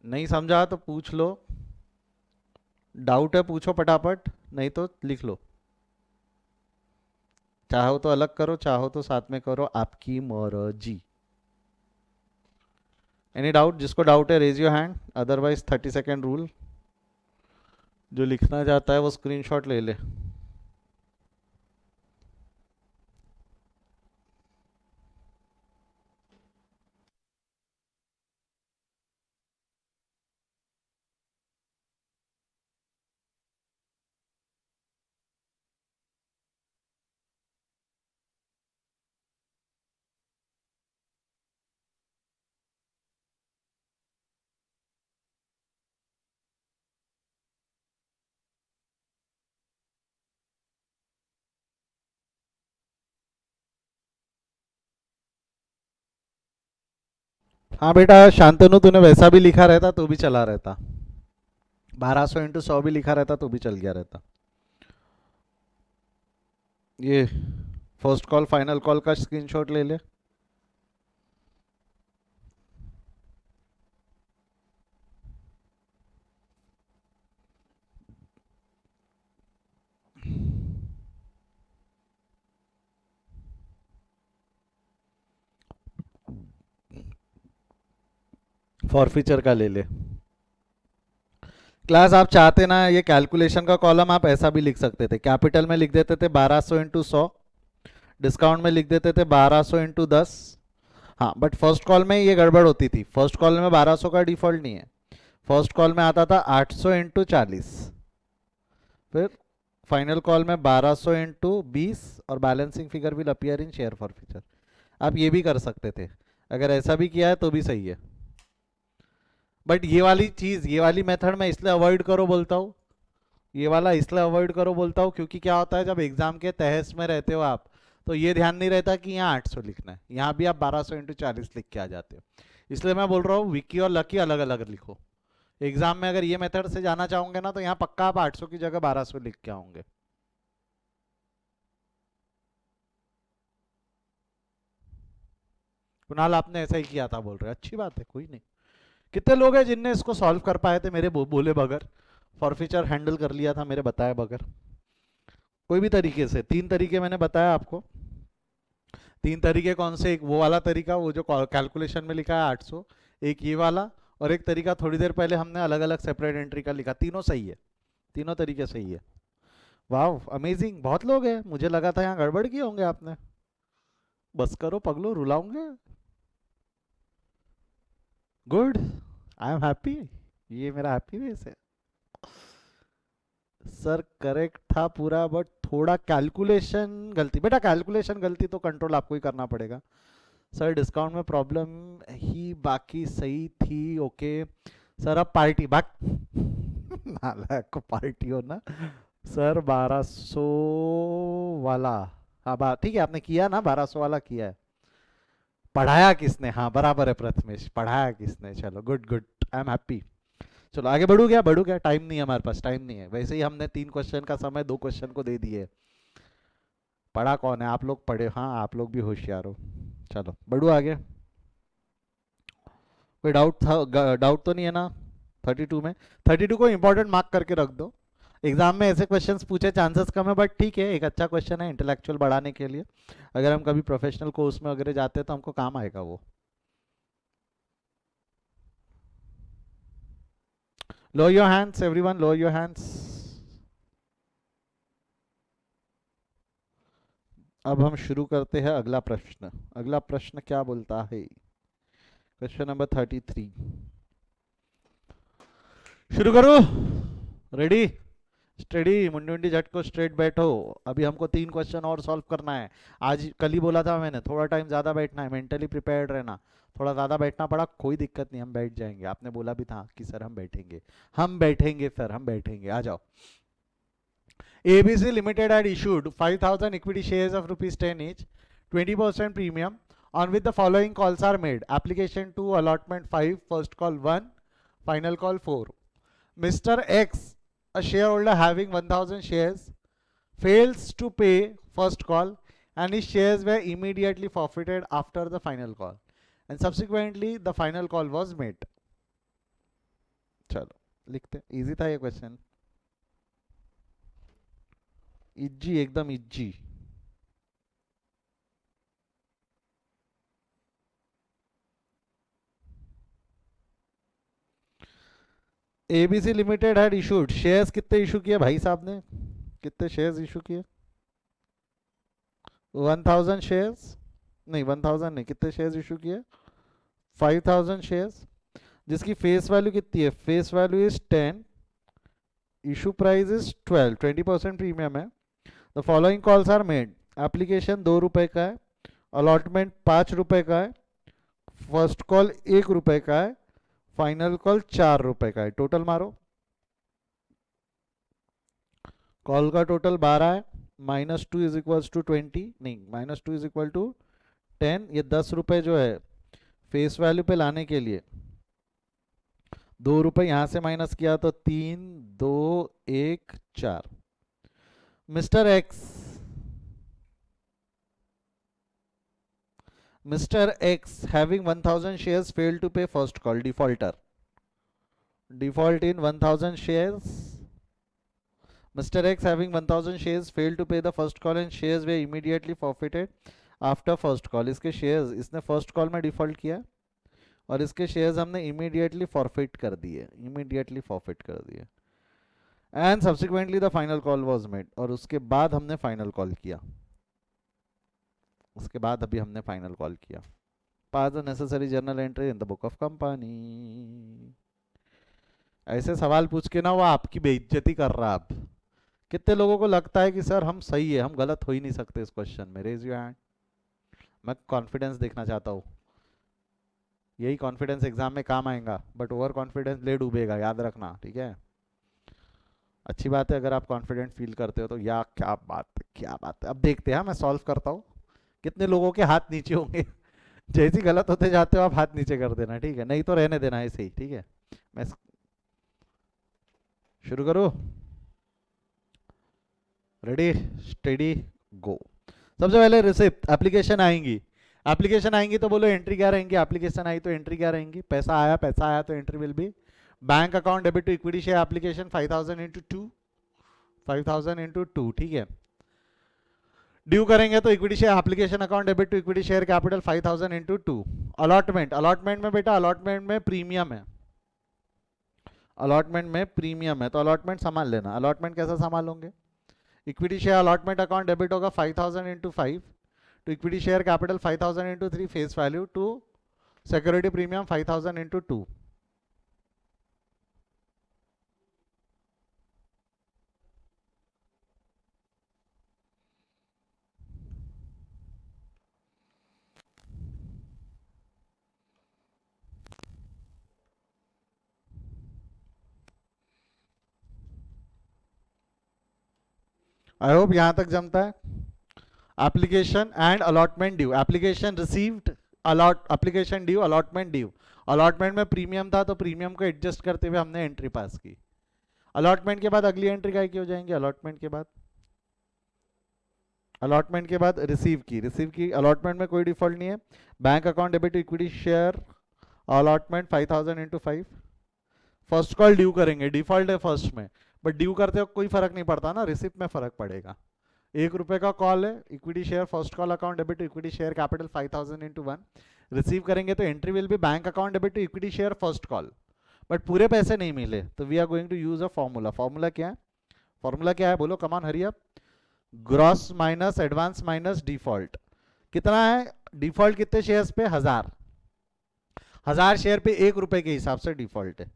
नहीं समझा तो पूछ लो, डाउट है पूछो फटाफट, नहीं तो लिख लो। चाहो तो अलग करो, चाहो तो साथ में करो, आपकी मर्जी। Any doubt? जिसको डाउट है raise your hand, otherwise 30 second rule, जो लिखना चाहता है वो स्क्रीनशॉट ले ले। हाँ बेटा शांतनु, तूने वैसा भी लिखा रहता तो भी चला रहता, 1200 इंटू 100 भी लिखा रहता तो भी चल गया रहता। ये फर्स्ट कॉल फाइनल कॉल का स्क्रीनशॉट ले ले। फॉरफीचर का ले ले। क्लास आप चाहते ना, ये कैलकुलेशन का कॉलम आप ऐसा भी लिख सकते थे, कैपिटल में लिख देते थे 1200 इंटू 100, डिस्काउंट में लिख देते थे 1200 इंटू 10। हाँ बट फर्स्ट कॉल में ये गड़बड़ होती थी, फर्स्ट कॉल में 1200 का डिफॉल्ट नहीं है, फर्स्ट कॉल में आता था 800 इंटू 40, फिर फाइनल कॉल में 1200 इंटू 20, और balancing figure will appear in share for future. आप ये भी कर सकते थे, अगर ऐसा भी किया है तो भी सही है। बट ये वाली चीज़, ये वाली मेथड मैं इसलिए अवॉइड करो बोलता हूँ, ये वाला इसलिए अवॉइड करो बोलता हूँ क्योंकि क्या होता है, जब एग्जाम के तहस में रहते हो आप, तो ये ध्यान नहीं रहता कि यहाँ 800 लिखना है, यहाँ भी आप 1200 इंटू 40 लिख के आ जाते हो। इसलिए मैं बोल रहा हूँ विक्की और लकी अलग अलग लिखो, एग्जाम में अगर ये मेथड से जाना चाहोगे ना तो यहाँ पक्का आप 800 की जगह 1200 लिख के आओगे। कुणाल आपने ऐसा ही किया था बोल रहे, अच्छी बात है, कोई नहीं। कितने लोग हैं जिनने इसको सॉल्व कर पाए थे मेरे बोले बगैर, फॉरफीचर हैंडल कर लिया था मेरे बताए बगैर, कोई भी तरीके से? 3 तरीके मैंने बताया आपको। 3 तरीके कौन से? एक वो वाला तरीका वो जो कैलकुलेशन में लिखा है 800, एक ये वाला, और एक तरीका थोड़ी देर पहले हमने अलग अलग सेपरेट एंट्री का लिखा। तीनों सही है, तीनों तरीके सही है। वाह अमेजिंग, बहुत लोग हैं, मुझे लगा था यहाँ गड़बड़ किए होंगे आपने। बस करो पगलो, रुलाऊंगे। गुड, आई एम हैप्पी, ये मेरा हैप्पी फेस है। सर करेक्ट था पूरा बट थोड़ा कैलकुलेशन गलती। बेटा कैलकुलेशन गलती तो कंट्रोल आपको ही करना पड़ेगा। सर डिस्काउंट में प्रॉब्लम ही, बाकी सही थी। ओके सर अब पार्टी बाक नालायक को पार्टी हो ना। सर 1200 वाला, हाँ बात ठीक है, आपने किया ना 1200 वाला किया है। पढ़ाया किसने? हाँ बराबर है प्रथमेश, पढ़ाया किसने? चलो good good, I am happy. चलो आगे बढ़ू क्या? बढ़ू क्या? टाइम नहीं है हमारे पास, टाइम नहीं है। वैसे ही हमने 3 क्वेश्चन का समय 2 क्वेश्चन को दे दिए। पढ़ा कौन है? आप लोग पढ़े, हाँ आप लोग भी होशियार हो। चलो बढ़ू आगे। कोई डाउट था? डाउट तो नहीं है ना 32 में? 32 को इंपॉर्टेंट मार्क करके रख दो। एग्जाम में ऐसे क्वेश्चंस पूछे चांसेस कम है, बट ठीक है, एक अच्छा क्वेश्चन है इंटेलेक्चुअल बढ़ाने के लिए। अगर हम कभी प्रोफेशनल कोर्स में वगैरह जाते हैं तो हमको काम आएगा वो। Lower your hands everyone, lower your hands. अब हम शुरू करते हैं अगला प्रश्न। अगला प्रश्न क्या बोलता है? Question number 33। शुरू करो? रेडी स्टडी, मुंडी मुंडी झटको, स्ट्रेट बैठो। अभी हमको 3 क्वेश्चन और सॉल्व करना है। आज कल ही बोला था मैंने, थोड़ा टाइम ज़्यादा बैठना है, मेंटली प्रिपेयर्ड रहना। थोड़ा ज़्यादा बैठना पड़ा, कोई दिक्कत नहीं, हम बैठ जाएंगे। आपने बोला भी था कि सर हम बैठेंगे, हम बैठेंगे सर, हम बैठेंगे, आ जाओ। ABC Limited had issued 5,000 equity shares of ₹10 each, 20% premium, on which the following calls are made. Application 2, allotment 5, first call 1, final call 4. Mr. X, a shareholder having 1,000 shares, fails to pay first call and his shares were immediately forfeited after the final call. And subsequently the final call was made. चलो लिखते, easy था ये question, easy एकदम easy. ABC limited had issued shares, कितने issue किए भाई साहब ने? कितने शेयर्स इशू किए? 1000 शेयर्स नहीं, 1000 नहीं, कितने शेयर्स इशू किए? 5000 शेयर्स, जिसकी फेस वैल्यू कितनी है? Face value is 10, issue price is 12, 20% premium है। The following calls are made. Application 2 रुपए का है, अलॉटमेंट 5 रुपए का है, फर्स्ट कॉल 1 रुपए का है, फाइनल कॉल 4 रुपए का है। टोटल मारो, कॉल का टोटल 12 है, -2 इज इक्वल टू 20, नहीं -2 इज इक्वल टू 10। ये 10 रुपए जो है फेस वैल्यू पे लाने के लिए 2 रुपए यहां से माइनस किया तो 3 2 1 4। Mister x, Mr. X having 1000 shares failed to pay first call, defaulter. Default in 1000 shares. Mr. X having 1000 shares failed to pay the first call and shares were immediately forfeited after first call. इसके shares इसने first call में default किया और इसके shares हमने immediately forfeit कर दिए, immediately forfeit कर दिए। And subsequently the final call was made, और उसके बाद हमने final call किया, उसके बाद अभी हमने फाइनल कॉल किया। Pass the necessary journal entry in the book of company. ऐसे सवाल पूछ के ना वो आपकी बेइज्जती कर रहा। अब कितने लोगों को लगता है कि सर हम सही है, हम गलत हो ही नहीं सकते इस क्वेश्चन में? Raise your hand. मैं कॉन्फिडेंस देखना चाहता हूँ, यही कॉन्फिडेंस एग्जाम में काम आएगा, बट ओवर कॉन्फिडेंस ले डूबेगा, याद रखना, ठीक है? अच्छी बात है अगर आप कॉन्फिडेंट फील करते हो तो, या क्या बात है, क्या बात है। अब देखते हैं, मैं सॉल्व करता हूँ। कितने लोगों के हाथ नीचे होंगे? जैसे गलत होते जाते हो आप हाथ नीचे कर देना, ठीक है? नहीं तो रहने देना ऐसे ही, ठीक है? मैं शुरू करो, रेडी स्टेडी गो। सबसे पहले रिसिप्ट एप्लीकेशन आएंगी, एप्लीकेशन आएंगी तो बोलो एंट्री क्या रहेंगी, एप्लीकेशन आई तो एंट्री क्या रहेंगी, पैसा आया तो entry will be bank account debit to equity share application 5000 into 2, 5000 into 2, ठीक है। ड्यू करेंगे तो equity share application account debit to equity share capital 5000 into 2। Allotment, allotment में बेटा अलॉटमेंट में प्रीमियम है, अलॉटमेंट में प्रीमियम है तो अलॉटमेंट संभाल लेना। अलॉटमेंट कैसा संभालोगे, equity share allotment account debit होगा 5000 into 5 to equity share capital 5000 into 3 face value to security premium 5000 into 2। I hope यहां तक जमता है। Application and allotment due, application received, application due, allotment due. Allotment में premium था तो premium को adjust करते हुए हमने एंट्री पास की। अलॉटमेंट के बाद अगली एंट्री काय की हो जाएंगे, अलॉटमेंट के बाद, अलॉटमेंट के बाद रिसीव की, रिसीव की। अलॉटमेंट में कोई डिफॉल्ट नहीं है, bank account debit to equity share allotment 5000 into 5। First call due करेंगे, डिफॉल्ट है फर्स्ट में, बट ड्यू करते वक्त कोई फर्क नहीं पड़ता ना, रिसिप्ट में फर्क पड़ेगा। ₹1 का कॉल है, equity share first call account debit to equity share capital 5000 into 1। Receive करेंगे तो entry will be bank account debit to equity share first call, but पूरे पैसे नहीं मिले तो we are going to use a formula. Formula क्या है, formula क्या है बोलो, come on hurry up. Gross minus advance minus default. कितना है डिफॉल्ट, कितने शेयर्स पे, 1000 शेयर पे ₹1 के हिसाब से डिफॉल्ट है।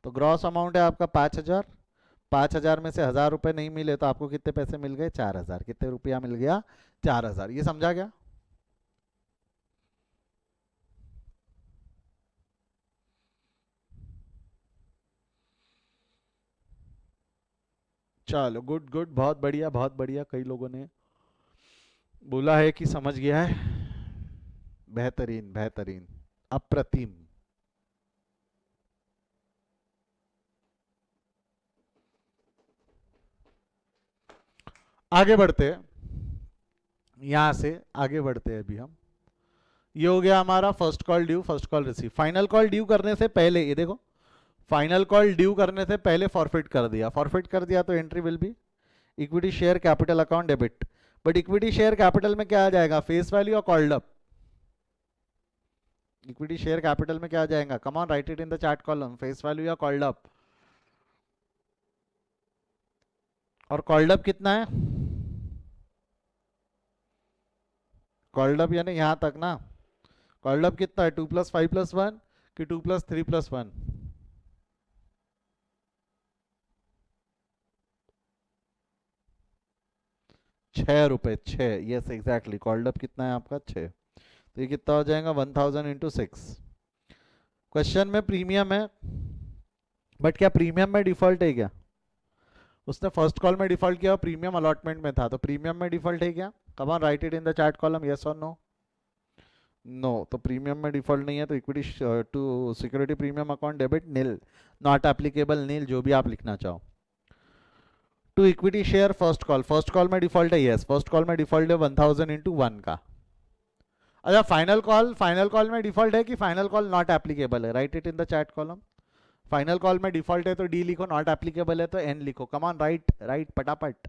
तो ग्रॉस अमाउंट है आपका 5000, 5000 में से ₹1000 नहीं मिले तो आपको कितने पैसे मिल गए, 4000। कितने रुपया मिल गया, 4000। ये समझा गया। चलो गुड गुड, बहुत बढ़िया बहुत बढ़िया। कई लोगों ने बोला है कि समझ गया है, बेहतरीन बेहतरीन, अप्रतिम। आगे बढ़ते हैं, यहां से आगे बढ़ते हैं अभी हम। ये हो गया हमारा first call due, first call receive. Final call due करने से पहले ये देखो, फाइनल कॉल ड्यू करने से पहले फॉरफिट कर दिया, फॉरफिट कर दिया तो entry will be equity share capital account debit. But equity share capital में क्या आ जाएगा, फेस वैल्यू और called up. Equity share capital में क्या आ जाएगा, कम on write it in the chart column, face value या कॉल्ड अप। और कॉल्ड अप कितना है, कॉल्ड अप यानी यहां तक ना, कॉल्ड अप कितना है, 2 + 5 + 1 कि 2 + 3 + 1, ₹6, 6। यस एग्जैक्टली, कॉल्ड अप कितना है आपका, 6। तो ये कितना हो जाएगा, 1000 इंटू 6। क्वेश्चन में प्रीमियम है, बट क्या प्रीमियम में डिफॉल्ट है क्या, उसने फर्स्ट कॉल में डिफॉल्ट किया, प्रीमियम अलॉटमेंट में था, तो प्रीमियम में डिफॉल्ट है क्या, come on write it in the chart column, yes or no. No, तो प्रीमियम में डिफॉल्ट नहीं है, तो equity to security premium account debit nil, not applicable nil, जो भी आप लिखना चाहो। To equity share first call, first call में डिफॉल्ट है, यस फर्स्ट कॉल में डिफॉल्ट है 1000 इंटू 1 का। अच्छा फाइनल कॉल, फाइनल कॉल में डिफॉल्ट है कि फाइनल कॉल नॉट एप्लीकेबल है, right it in the chat column. Final call में डिफॉल्ट है तो डी लिखो, नॉट एप्लीकेबल है तो एन लिखो, कम ऑन राइट राइट पटापट।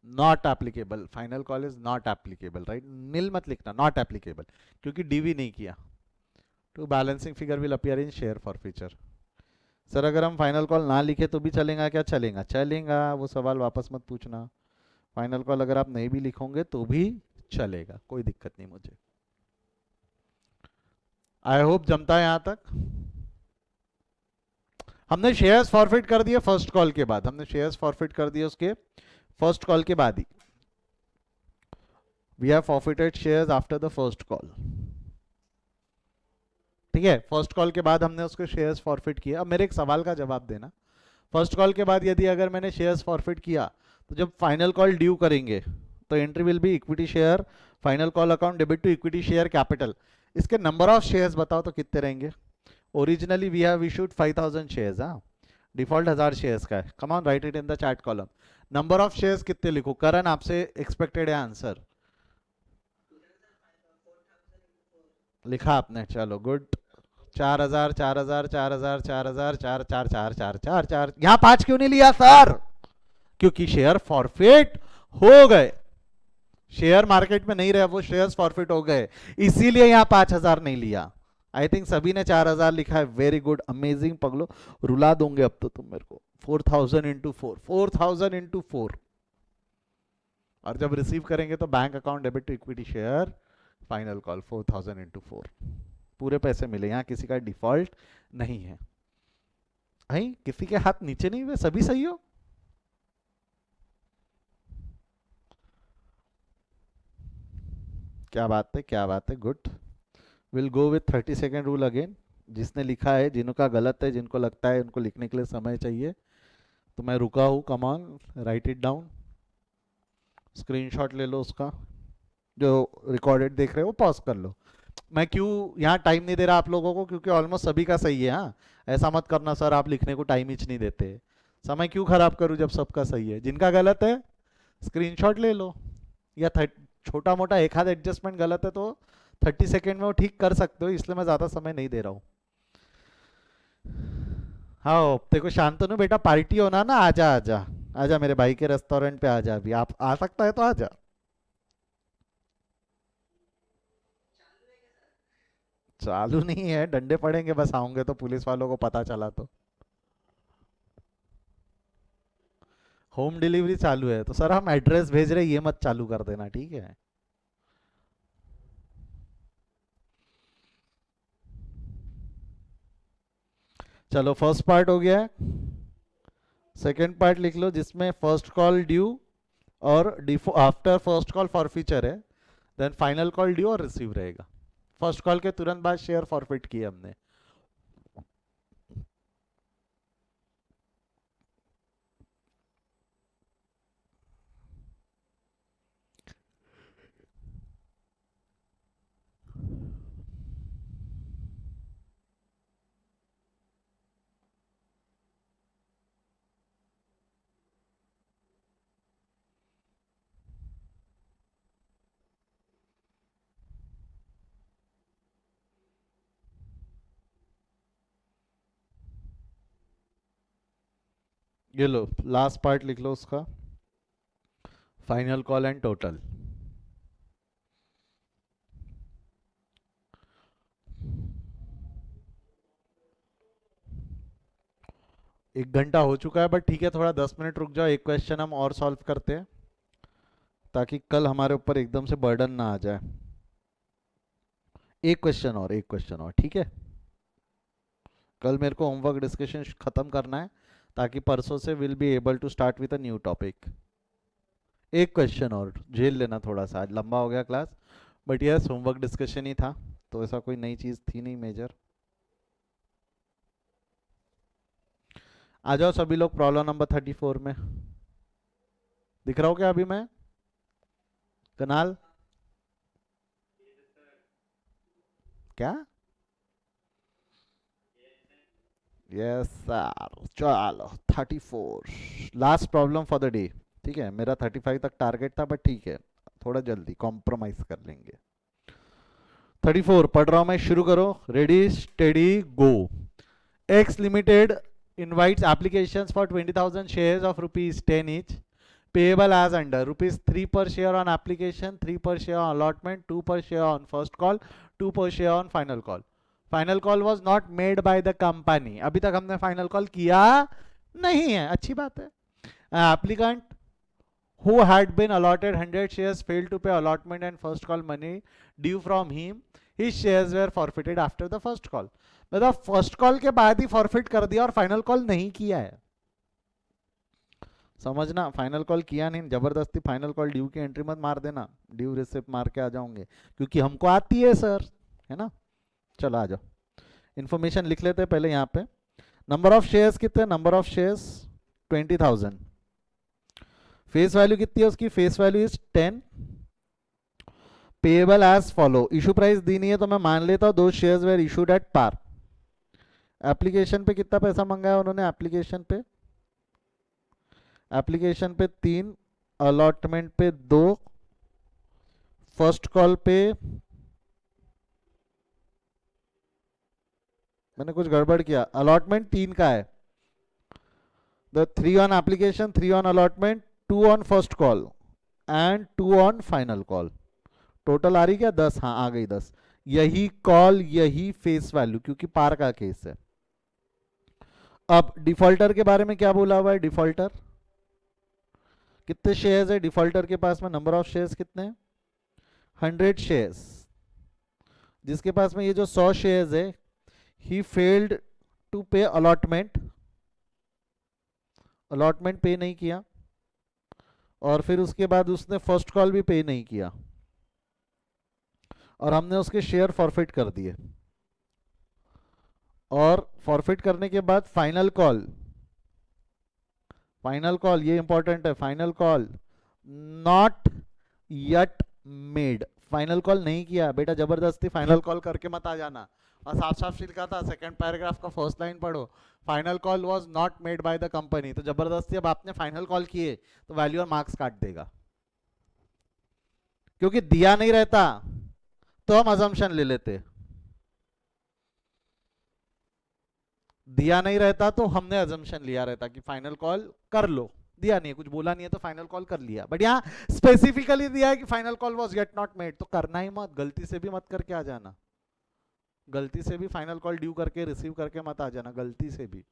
Not applicable, final call is not applicable, right, nil मत लिखना, नॉट एप्लीकेबल, क्योंकि डीवी नहीं किया। To balancing figure will appear in share for future. Sir अगर हम फाइनल कॉल ना लिखे तो भी चलेगा क्या, चलेगा चलेगा, वो सवाल वापस मत पूछना। फाइनल कॉल अगर आप नहीं भी लिखोगे तो भी चलेगा, कोई दिक्कत नहीं मुझे। आई होप जमता है यहां तक। हमने शेयर्स फॉरफिट कर दिए फर्स्ट कॉल के बाद, हमने शेयर्स फॉरफिट कर दिए उसके फर्स्ट कॉल के बाद ही। We have forfeited shares after the first call, ठीक है। फर्स्ट कॉल के बाद हमने उसके शेयर्स फॉरफिट किए। अब मेरे एक सवाल का जवाब देना, फर्स्ट कॉल के बाद यदि अगर मैंने शेयर्स फॉरफिट किया तो जब फाइनल कॉल ड्यू करेंगे तो entry will be equity share final call account debit to equity share capital. इसके नंबर ऑफ शेयर्स बताओ तो कितने रहेंगे, originally we have issued 5000 shares, हाँ, डिफॉल्ट 1000 शेयर्स का है. Come on, write it in the chat column. Number of shares कितने लिखूं? करण आपसे एक्सपेक्टेड है आंसर. लिखा आपने, चलो गुड. 4000 4000 4000 4000 4 4 4 4 4 4. यहाँ 5 क्यों नहीं लिया सर? क्योंकि शेयर फॉरफिट हो गए. शेयर मार्केट में नहीं रहे, वो शेयर्स फॉरफिट हो गए, इसीलिए यहाँ 5000 नहीं लिया. आई थिंक सभी ने 4000 लिखा है. वेरी गुड, अमेजिंग पगलो, रुला दोगे अब तो तुम मेरे को. 4000 इंटू 4, 4000 इंटू 4. और जब रिसीव करेंगे तो bank account debit to equity share final call 4000 into 4. पूरे पैसे मिले. यहाँ किसी का डिफॉल्ट नहीं है. भाई किसी के हाथ नीचे नहीं हुए, सभी सही हो. क्या बात है, क्या बात है, good. Will go with 30 second rule again. जिसने लिखा है, जिनका गलत है, जिनको लगता है उनको लिखने के लिए समय चाहिए, तो मैं रुका हूँ. कम on, write it down. Screenshot ले लो उसका. जो रिकॉर्डेड देख रहे हो पॉज कर लो. मैं क्यों यहाँ टाइम नहीं दे रहा आप लोगों को? क्योंकि ऑलमोस्ट सभी का सही है. हाँ, ऐसा मत करना सर आप लिखने को टाइम ही नहीं देते. समय क्यों खराब करूँ जब सबका सही है? जिनका गलत है स्क्रीनशॉट ले लो. या छोटा मोटा एक आध एडजस्टमेंट गलत है तो 30 सेकेंड में वो ठीक कर सकते हो, इसलिए मैं ज़्यादा समय नहीं दे रहा हूँ. हाँ, तेरे को शांतनु बेटा पार्टी होना ना, आजा आजा आजा मेरे भाई के रेस्टोरेंट पे आजा. अभी आप आ सकता है तो आजा. चालू नहीं है, डंडे पड़ेंगे बस आऊंगे तो, पुलिस वालों को पता चला तो. होम डिलीवरी चालू है तो सर हम एड्रेस भेज रहे, ये मत चालू कर देना, ठीक है. चलो फर्स्ट पार्ट हो गया है. सेकेंड पार्ट लिख लो जिसमें फर्स्ट कॉल ड्यू और after first call for feature है. देन फाइनल कॉल ड्यू और रिसीव रहेगा. फर्स्ट कॉल के तुरंत बाद शेयर फॉरफिट किए हमने. ये लो लास्ट पार्ट लिख लो उसका. Final call and total. एक घंटा हो चुका है बट ठीक है, थोड़ा 10 मिनट रुक जाओ. एक क्वेश्चन हम और सॉल्व करते हैं ताकि कल हमारे ऊपर एकदम से बर्डन ना आ जाए. एक क्वेश्चन और, एक क्वेश्चन और, ठीक है. कल मेरे को होमवर्क डिस्कशन खत्म करना है ताकि परसों से will be able to start with a new topic. एक क्वेश्चन और झेल लेना थोड़ा सा, आज लंबा हो गया class, but yes homework discussion ही था तो ऐसा कोई नई चीज़ थी नहीं मेजर. आ जाओ सभी लोग प्रॉब्लम नंबर 34 में. दिख रहा हूँ क्या अभी मैं? कनाल क्या? Yes sir. चलो 34 last problem for the day. ठीक है, मेरा 35 तक टारगेट था बट ठीक है, थोड़ा जल्दी कॉम्प्रोमाइज कर लेंगे. 34 पढ़ रहा हूं मैं, शुरू करो. Ready steady go. X limited invites applications for 20,000 shares of rupees 10 each, payable as under rupees 3 per share on application, 3 per share on allotment, 2 per share on first call, 2 per share on final call. Final call was not made by the company. अभी तक हमने final call किया नहीं है, अच्छी बात है. Applicant who had been allotted 100 shares failed to pay allotment and first call money due from him, his shares were forfeited after the first call. मतलब फर्स्ट कॉल के बाद ही फॉरफिट कर दिया और फाइनल कॉल नहीं किया है. समझना, फाइनल कॉल किया नहीं, जबरदस्ती फाइनल कॉल ड्यू की एंट्री मत मार देना. ड्यू रिसिप्ट मार के आ जाओगे क्योंकि हमको आती है सर, है ना. चलो आ जाओ, इन्फॉर्मेशन लिख लेते हैं पहले यहाँ पे. नंबर ऑफ शेयर्स कितने? Number of shares 20,000. Face value कितनी है उसकी? Face value is 10. Payable as follow. Issue price दी नहीं है तो मैं मान लेता हूँ दो shares were issued at par. Application पे कितना पैसा मंगाया उन्होंने? एप्लीकेशन पे 3, अलॉटमेंट पे 2, फर्स्ट कॉल पे मैंने कुछ गड़बड़ किया, अलॉटमेंट 3 का है, the 3 on application, 3 on allotment, 2 on first call and 2 on final call. Total आ रही क्या? 10। हाँ आ गई 10। यही कॉल, यही फेस वैल्यू, क्योंकि पार का केस है। अब डिफॉल्टर के बारे में क्या बोला हुआ है? डिफॉल्टर कितने शेयर्स है डिफॉल्टर के पास में? नंबर ऑफ शेयर्स कितने हैं? 100 शेयर्स। जिसके पास में ये जो 100 शेयर्स है, ही फेल्ड टू पे अलॉटमेंट, अलॉटमेंट पे नहीं किया, और फिर उसके बाद उसने फर्स्ट कॉल भी पे नहीं किया, और हमने उसके शेयर फॉरफिट कर दिए। और फॉरफिट करने के बाद फाइनल कॉल, फाइनल कॉल ये इंपॉर्टेंट है, final call not yet made, final call नहीं किया बेटा, जबरदस्ती फाइनल कॉल करके मत आ जाना। और साफ साफ लिखा था सेकंड पैराग्राफ का फर्स्ट लाइन पढ़ो, final call was not made by the company. तो जबरदस्ती अब आपने फाइनल कॉल किए तो वैल्यू और मार्क्स काट देगा, क्योंकि दिया नहीं रहता तो हम अजम्पशन ले लेते, दिया नहीं रहता तो हमने अजम्पशन लिया रहता कि फाइनल कॉल कर लो, दिया नहीं है, कुछ बोला नहीं है तो फाइनल कॉल कर लिया। बट यहाँ स्पेसिफिकली दिया है कि final call was yet not made, तो करना ही मत, गलती से भी मत करके आ जाना, गलती से भी फाइनल कॉल ड्यू करके रिसीव करके मत आ जाना, गलती से भी।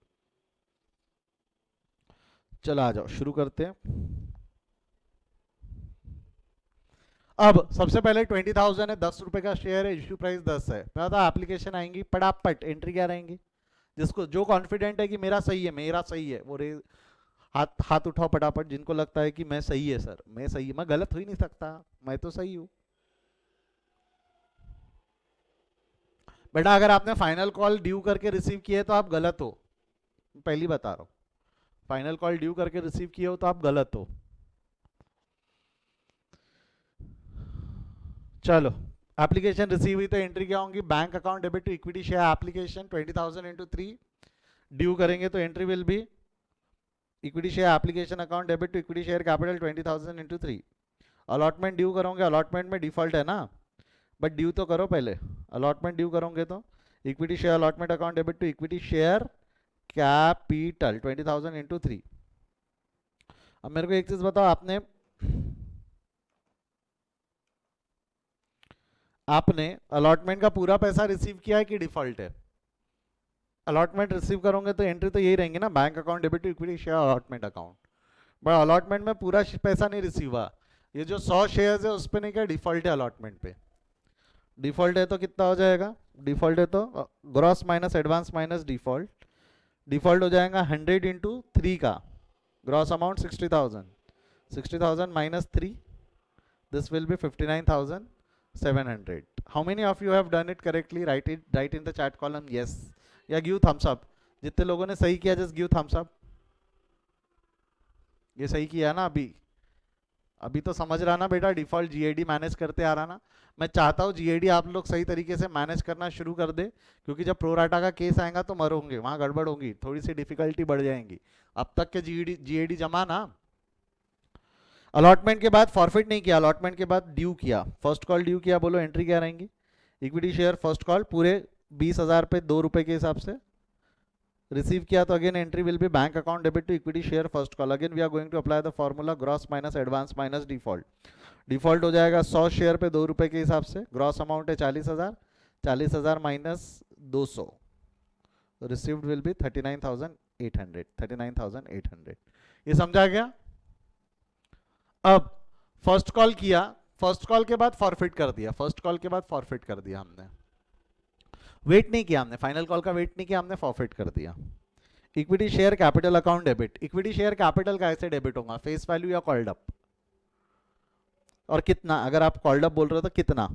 चलो आ जाओ शुरू करते हैं। अब सबसे पहले 20,000 है, 10 रुपए का शेयर है, इश्यू प्राइस 10 है। पता एप्लीकेशन आएंगी, पटापट एंट्री क्या रहेंगी? जिसको जो कॉन्फिडेंट है कि मेरा सही है, मेरा सही है, वो हाथ हाथ उठाओ फटाफट, जिनको लगता है कि मैं सही है सर, मैं सही है, मैं गलत हो ही नहीं सकता, मैं तो सही हूं। बेटा अगर आपने फाइनल कॉल ड्यू करके रिसीव किए तो आप गलत हो, पहली बता रहा हूं, फाइनल कॉल ड्यू करके रिसीव किए हो तो आप गलत हो। चलो एप्लीकेशन रिसीव हुई तो एंट्री क्या होंगी? Bank account debit to equity share application 20,000 into 3, due करेंगे तो entry will be equity share application account debit to equity share capital 20,000 into 3। Allotment due करोगे, अलॉटमेंट में डिफॉल्ट है ना, बट ड्यू तो करो पहले, अलॉटमेंट ड्यू करोगे तो equity share allotment account debit to equity share capital 20,000 into 3। अब मेरे को एक चीज बताओ, आपने अलॉटमेंट का पूरा पैसा रिसीव किया है कि डिफॉल्ट है? अलॉटमेंट रिसीव करोगे तो एंट्री तो यही रहेंगे ना, bank account debit to equity share allotment account, but allotment में पूरा पैसा नहीं रिसीव हुआ, ये जो 100 शेयर्स है उस पर नहीं, क्या डिफॉल्ट है अलॉटमेंट पे? डिफॉल्ट है तो कितना हो जाएगा? डिफॉल्ट है तो gross minus advance minus default, default हो जाएगा 100 इंटू 3 का gross amount 60,000, 60,000 minus 3, this will be 59,700. How many of you have done it correctly? Write in the chat column yes या give thumbs up. जितने लोगों ने सही किया just give thumbs up. ये सही किया ना? अभी तो समझ रहा ना बेटा, डिफॉल्ट जीएडी मैनेज करते आ रहा ना। मैं चाहता हूँ जीएडी आप लोग सही तरीके से मैनेज करना शुरू कर दे, क्योंकि जब प्रोराटा का केस आएगा तो मरोगे, वहां गड़बड़ होगी, थोड़ी सी डिफिकल्टी बढ़ जाएंगी। अब तक के जीएडी जमा ना। अलॉटमेंट के बाद फॉरफिट नहीं किया, अलॉटमेंट के बाद ड्यू किया, फर्स्ट कॉल ड्यू किया, बोलो एंट्री क्या रहेंगी? इक्विटी शेयर फर्स्ट कॉल पूरे 20,000 पे 2 रुपए के हिसाब से रिसीव किया, तो again entry will be bank account debit to equity share first call. Again we are going to apply the formula gross minus advance minus default. Default हो जाएगा 100 शेयर पे 2 रुपए के हिसाब से, ग्रॉस अमाउंट है 40,000, 40,000 माइनस 200, रिसीव्ड विल बी 39,800, 39,800। ये समझा गया? अब फर्स्ट कॉल किया, फर्स्ट कॉल के बाद फॉरफिट कर दिया, फर्स्ट कॉल के बाद फॉरफिट कर दिया हमने, वेट नहीं किया हमने, फाइनल कॉल का वेट नहीं किया हमने, फॉरफिट कर दिया। Equity share capital account debit, equity share capital का ऐसे डेबिट होगा, फेस वैल्यू या कॉल्ड अप, और कितना, अगर आप कॉल्ड अप बोल रहे हो तो कितना?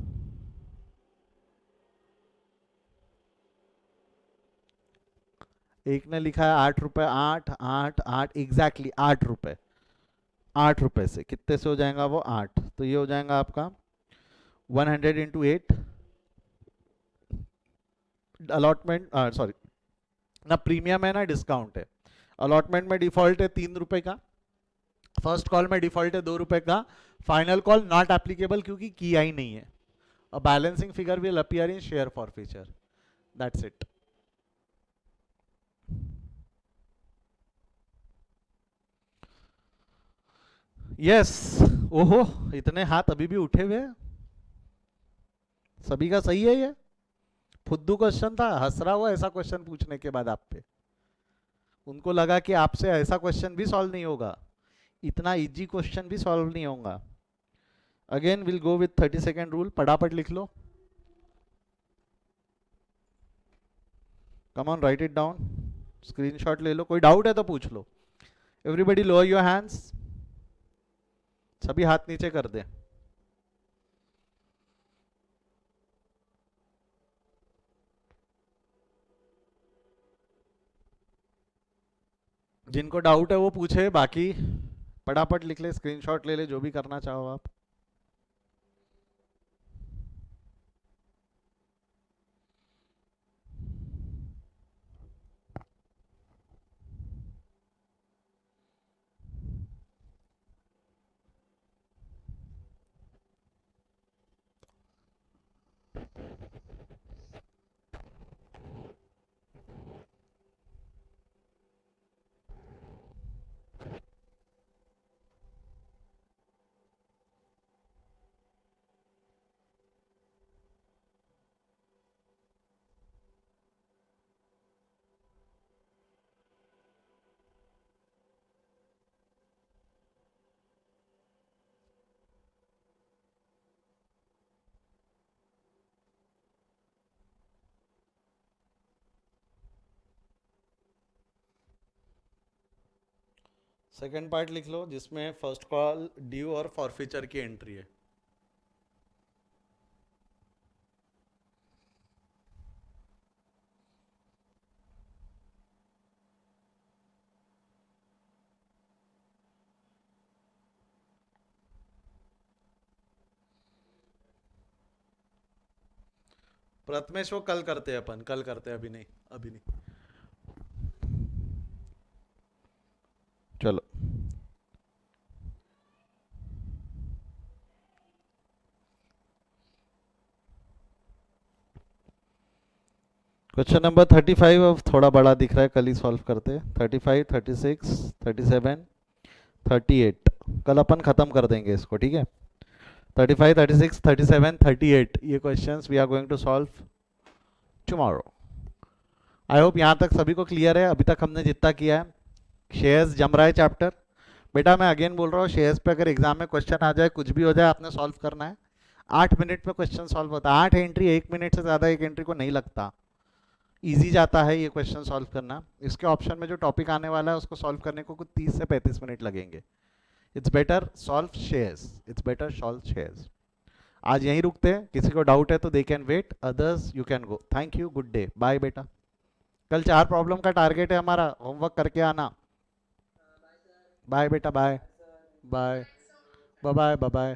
एक ने लिखा है 8 रुपए, 8 8 8 एग्जैक्टली 8 रुपए, 8 रुपए से कितने से हो जाएगा वो? 8, तो ये हो जाएगा आपका 100 इंटू 8 अलॉटमेंट, सॉरी ना प्रीमियम है ना डिस्काउंट है। अलॉटमेंट में डिफॉल्ट है 3 रुपए का, फर्स्ट कॉल में डिफॉल्ट है 2 रुपए का, फाइनल कॉल नॉट एप्लीकेबल क्योंकि किया ही नहीं है। A balancing figure will appear in share for future, that's it. Yes. ओहो, इतने हाथ अभी भी उठे हुए हैं, सभी का सही है ये? फुद्दू क्वेश्चन था, हंस रहा हुआ ऐसा क्वेश्चन पूछने के बाद आप पे। उनको लगा कि आपसे ऐसा क्वेश्चन भी सॉल्व नहीं होगा, इतना इजी क्वेश्चन भी सॉल्व नहीं होगा। Again will go with 30 second rule, फटाफट लिख लो। Come on, write it down, screenshot ले लो, कोई डाउट है तो पूछ लो। एवरीबडी लोअर योर हैंड्स, सभी हाथ नीचे कर दे। जिनको डाउट है वो पूछे, बाकी फटाफट लिख ले, स्क्रीनशॉट ले ले, जो भी करना चाहो आप। सेकेंड पार्ट लिख लो जिसमें फर्स्ट कॉल, ड्यू और फॉरफीचर की एंट्री है। प्रथमेश वो कल करते हैं, अपन कल करते हैं, अभी नहीं, अभी नहीं। चलो, क्वेश्चन नंबर 35 अब थोड़ा बड़ा दिख रहा है, कल ही सॉल्व करते हैं। 35, 36, 37, 38 कल अपन खत्म कर देंगे इसको, ठीक है? 35, 36, 37, 38 ये questions we are going to solve tomorrow. I hope यहाँ तक सभी को क्लियर है। अभी तक हमने जितना किया है, शेयर्स जम रहा है चैप्टर। बेटा मैं अगेन बोल रहा हूँ, शेयर्स पे अगर एग्जाम में क्वेश्चन आ जाए, कुछ भी हो जाए, आपने सॉल्व करना है। 8 मिनट में क्वेश्चन सॉल्व होता है, 8 एंट्री, 1 मिनट से ज़्यादा एक एंट्री को नहीं लगता। इजी जाता है ये क्वेश्चन सॉल्व करना। इसके ऑप्शन में जो टॉपिक आने वाला है उसको सॉल्व करने को कुछ 30 से 35 मिनट लगेंगे। It's better solve shares, it's better solve shares. आज यहीं रुकते हैं, किसी को डाउट है तो they can wait, others you can go. Thank you, good day, bye बेटा। कल 4 प्रॉब्लम का टारगेट है हमारा, होमवर्क करके आना। बाय बेटा, bye bye bye bye bye.